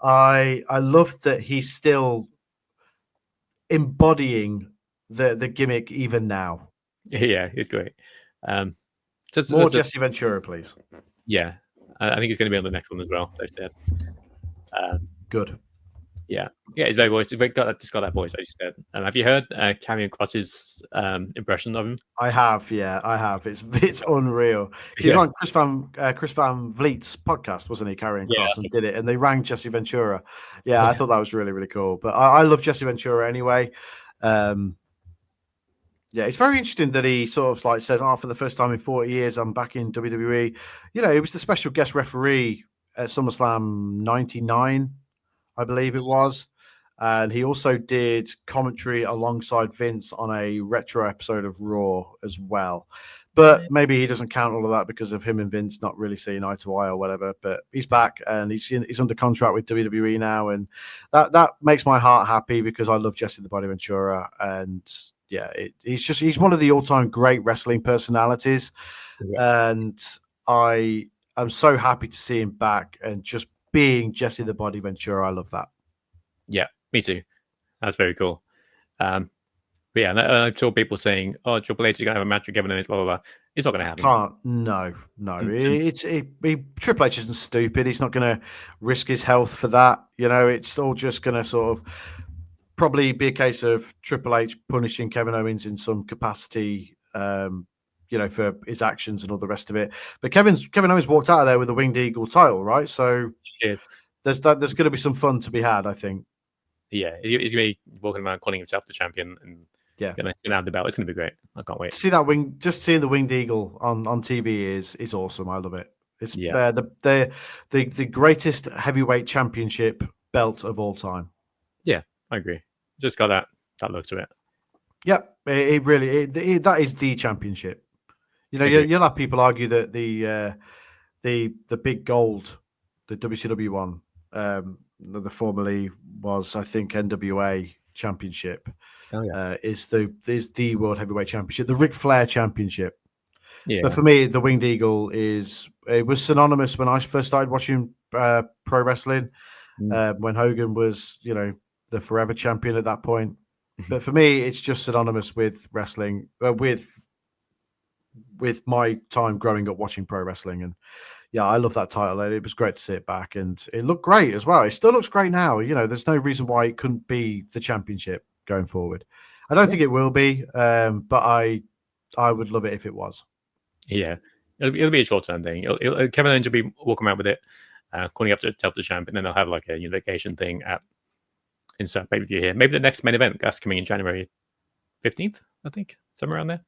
I love that he's still embodying the gimmick even now. Yeah, he's great. More Jesse Ventura, please. Yeah, I think he's going to be on the next one as well. They said. Good. Yeah, he's very voice. He's just got that voice, as you said. And have you heard Karrion Kross's impression of him? I have. Yeah, I have. It's unreal. He was on Chris Van Vliet's podcast, wasn't he? Karrion Kross, and did it, and they rang Jesse Ventura. Yeah, I thought that was really, really cool. But I love Jesse Ventura anyway. Yeah, it's very interesting that he sort of like says, for the first time in 40 years, I'm back in WWE. You know, he was the special guest referee at SummerSlam 99, I believe it was. And he also did commentary alongside Vince on a retro episode of Raw as well. But maybe he doesn't count all of that because of him and Vince not really seeing eye to eye or whatever. But he's back and he's under contract with WWE now. And that makes my heart happy because I love Jesse the Body Ventura. And yeah, he's one of the all-time great wrestling personalities. Yeah. And I am so happy to see him back and just being Jesse the Body Ventura. I love that. Yeah, me too. That's very cool. But yeah, I saw people saying, "Oh, Triple H is going to have a match with Kevin Owens." Blah blah blah. It's not going to happen. No. Triple H isn't stupid. He's not going to risk his health for that. You know, it's all just going to sort of probably be a case of Triple H punishing Kevin Owens in some capacity. You know, for his actions and all the rest of it. But Kevin Owens walked out of there with the Winged Eagle title, right? So there's going to be some fun to be had, I think. Yeah, he's going to be walking around calling himself the champion, and Yeah, he's going to have the belt. It's going to be great. I can't wait. see that wing, just seeing the winged eagle on TV is awesome. I love it. It's the greatest heavyweight championship belt of all time. Yeah, I agree. Just got that look to it. Yep, it really that is the championship. You know, you'll have people argue that the big gold, the WCW one, the formerly was, I think, NWA championship. Oh, yeah. Is the World Heavyweight Championship, the Ric Flair Championship. Yeah. But for me, the Winged Eagle was synonymous when I first started watching pro wrestling. When Hogan was, the forever champion at that point. But for me, it's just synonymous with wrestling, with my time growing up watching pro wrestling. And yeah, I love that title. It was great to see it back, and it looked great as well. It still looks great now. There's no reason why it couldn't be the championship going forward. I don't think it will be, but I would love it if it was. Yeah, it'll be a short-term thing. Kevin Owens will be walking around with it, calling up to help the champ, and then they'll have like a unification thing at insert pay-per-view here. Maybe the next main event that's coming in January 15th, I think, somewhere around there.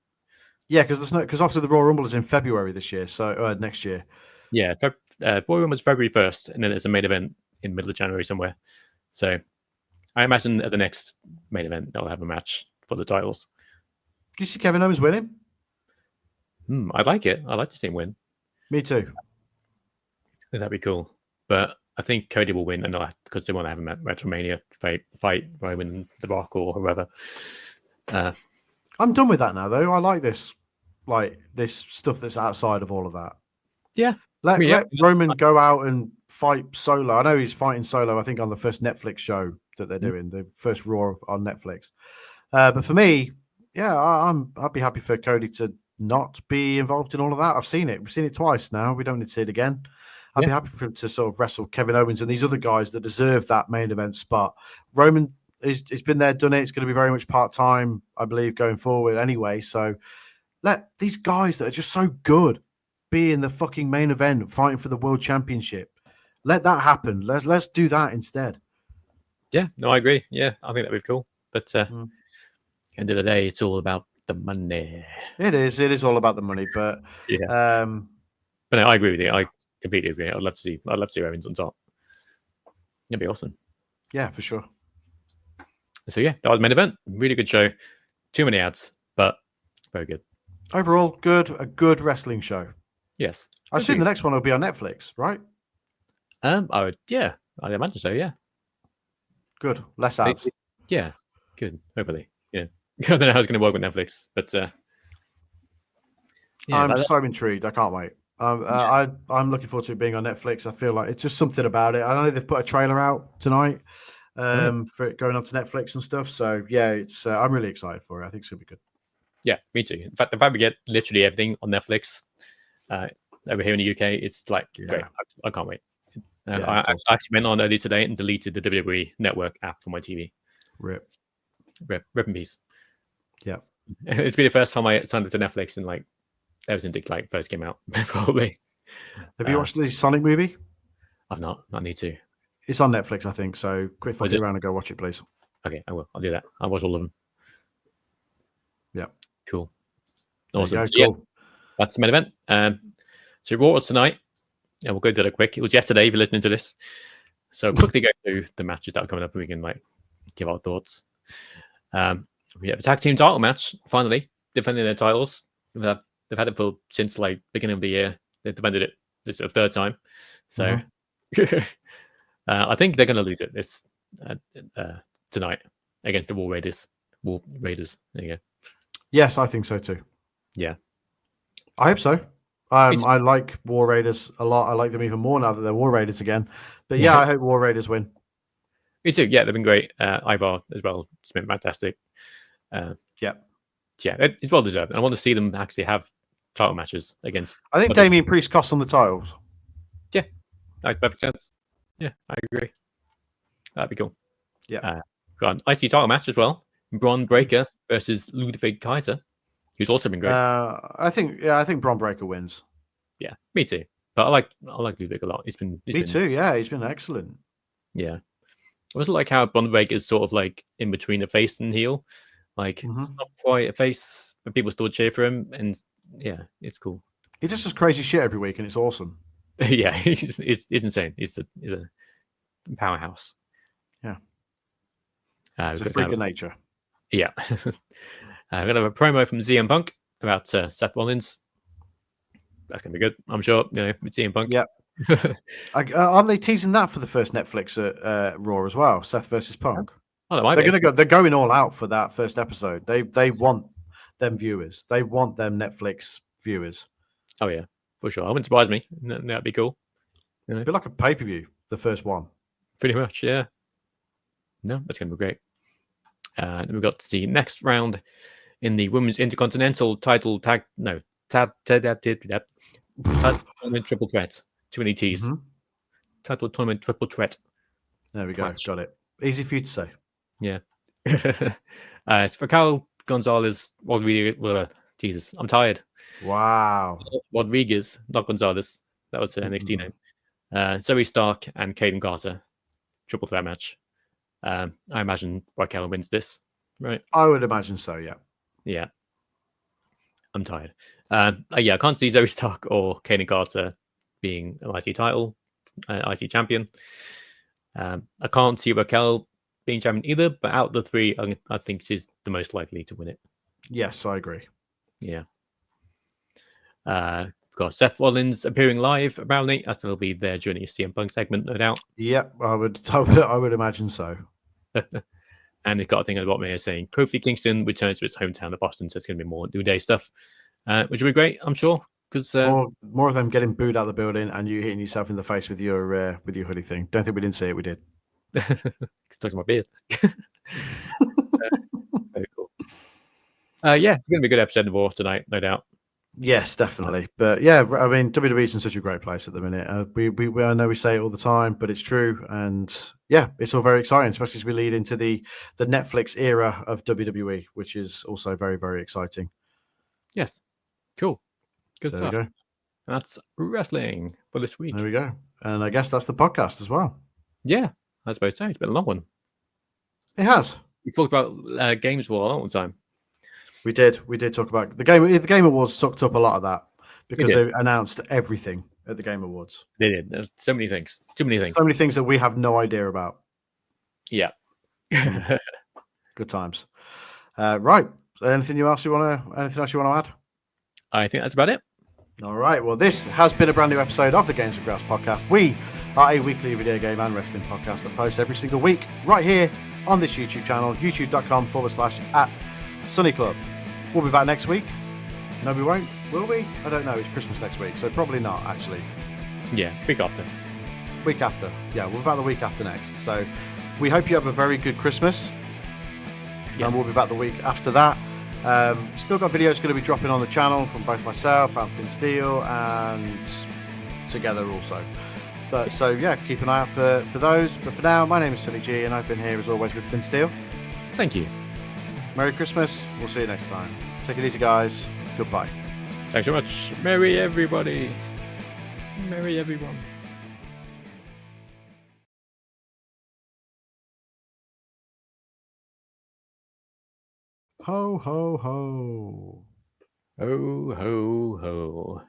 Yeah, because obviously the Royal Rumble is in February this year, so next year. Yeah, Royal Rumble was February 1st, and then there's a main event in the middle of January somewhere. So I imagine at the next main event they'll have a match for the titles. Do you see Kevin Owens winning? I'd like it. I'd like to see him win. Me too. I think that'd be cool. But I think Cody will win, and because they want to have a WrestleMania fight Roman, The Rock, or whoever. I'm done with that now, though. I like this stuff that's outside of all of that. Yeah. Let Roman go out and fight solo. I know he's fighting solo, I think, on the first Netflix show that they're doing, the first Raw on Netflix. But for me, yeah, I'd be happy for Cody to not be involved in all of that. I've seen it. We've seen it twice now. We don't need to see it again. I'd be happy for him to sort of wrestle Kevin Owens and these other guys that deserve that main event spot. Roman he's been there, done it. It's going to be very much part-time, I believe, going forward anyway. So let these guys that are just so good be in the fucking main event fighting for the world championship. Let that happen. Let's do that instead. Yeah, no, I agree. Yeah, I think that'd be cool. But end of the day, it's all about the money. It is all about the money. But yeah, but no, I agree with you. I completely agree. I'd love to see Owens on top. It'd be awesome. Yeah, for sure. So yeah, that was the main event. Really good show. Too many ads, but very good. Overall, a good wrestling show. Yes. I assume the next one will be on Netflix, right? I'd imagine so, yeah. Good. Less ads. Yeah. Good. Hopefully. Yeah. I don't know how it's going to work with Netflix, but I'm so intrigued. I can't wait. I'm looking forward to it being on Netflix. I feel like it's just something about it. I know they've put a trailer out tonight for it going on to Netflix and stuff. So yeah, it's I'm really excited for it. I think it's gonna be good. Yeah, me too. In fact, the fact we get literally everything on Netflix over here in the UK, it's like great. I can't wait. I actually went on early today and deleted the WWE Network app from my TV. Rip in peace. Yeah, it's been the first time I signed up to Netflix and like ever since it first came out. Probably. Have you watched the Sonic movie? I've not. I need to. It's on Netflix, I think. So quit fucking around and go watch it, please. Okay, I will. I'll do that. I'll watch all of them. Yeah. Cool. Awesome. Cool. Yeah, that's the main event. So Raw was tonight. Yeah, we'll go through that quick. It was yesterday if you're listening to this. So quickly go through the matches that are coming up and we can give our thoughts. We have a tag team title match, finally, defending their titles. They've had it since beginning of the year. They've defended it this is the third time. So I think they're going to lose it this tonight against the War Raiders. There you go. Yes, I think so too. Yeah. I hope so. I like War Raiders a lot. I like them even more now that they're War Raiders again. But yeah, I hope War Raiders win. Me too. Yeah, they've been great. Ivar as well. It's been fantastic. Yeah, it's well deserved. I want to see them actually have title matches against. I think Damian Priest cost them the titles. Yeah, that makes perfect sense. Yeah, I agree. That'd be cool. Yeah. Got an IC title match as well. Braun Breaker versus Ludwig Kaiser, who's also been great. I think Braun Breaker wins. Yeah, me too. But I like Ludwig a lot. He's been too. Yeah, he's been excellent. Yeah. I also like how Bonreg is sort of like in between a face and heel. Like it's not quite a face, but people still cheer for him, and yeah, it's cool. He just does crazy shit every week, and it's awesome. Yeah, it's insane. He's a powerhouse. Yeah, It's a freak of nature. Yeah. We're going to have a promo from CM Punk about Seth Rollins. That's going to be good, I'm sure, with CM Punk. Yeah. Aren't they teasing that for the first Netflix Raw as well? Seth versus Punk. Oh, They're going all out for that first episode. They want them viewers. They want them Netflix viewers. Oh, yeah, for sure. That wouldn't surprise me. That'd be cool. It'd be like a pay-per-view, the first one. Pretty much, yeah. No, that's going to be great. Then we've got the next round in the Women's Intercontinental title tournament triple threat. Too many T's. Title tournament triple threat. There we go. Match. Got it. Easy for you to say. Yeah. It's for Raquel Gonzalez. Jesus, I'm tired. Wow. Rodriguez, not Gonzalez. That was her NXT name. Zoe Stark and Kaden Carter. Triple threat match. I imagine Raquel wins this, right? I would imagine so, yeah. Yeah. I'm tired. I can't see Zoe Stark or Kaden Carter being an IT title, IT champion. I can't see Raquel being champion either, but out of the three, I think she's the most likely to win it. Yes, I agree. Yeah. We've got Seth Rollins appearing live, apparently. That'll be their Journey CM Punk segment, no doubt. Yep, I would imagine so. And it's got a thing at the bottom here saying Kofi Kingston returns to his hometown of Boston, so it's going to be more New Day stuff, which will be great, I'm sure. Because more of them getting booed out of the building and you hitting yourself in the face with your hoodie thing. Don't think we didn't see it. We did. It's talking my beard. Very cool. It's going to be a good episode of Raw tonight, no doubt. Yes, definitely. But yeah, I mean, WWE's in such a great place at the minute. I know we say it all the time, but it's true. And yeah, it's all very exciting, especially as we lead into the Netflix era of WWE, which is also very, very exciting. Yes. Cool. Good so stuff. There we go. That's wrestling for this week. There we go. And I guess that's the podcast as well. Yeah, I suppose so. It's been a long one. It has. We talked about games for a long time. We did talk about the game. The Game Awards sucked up a lot of that because they announced everything at the Game Awards. They did. There's so many things. Too many things. So many things that we have no idea about. Yeah. Good times. Right. Anything else you want to add? I think that's about it. All right. Well, this has been a brand new episode of the Games Graps Podcast. We are a weekly video game and wrestling podcast that posts every single week right here on this YouTube channel, youtube.com/@Sonny Club. We'll be back next week. No, we won't. Will we? I don't know. It's Christmas next week, so probably not, actually. Yeah, week after. Week after. Yeah, we'll be back the week after next. So we hope you have a very good Christmas. Yes. And we'll be back the week after that. Still got videos going to be dropping on the channel from both myself and Finn Steele and together also. But so yeah, keep an eye out for those. But for now, my name is Sonny G and I've been here as always with Finn Steele. Thank you. Merry Christmas. We'll see you next time. Take it easy, guys. Goodbye. Thanks so much. Merry everybody. Merry everyone. Ho, ho, ho. Ho, ho, ho.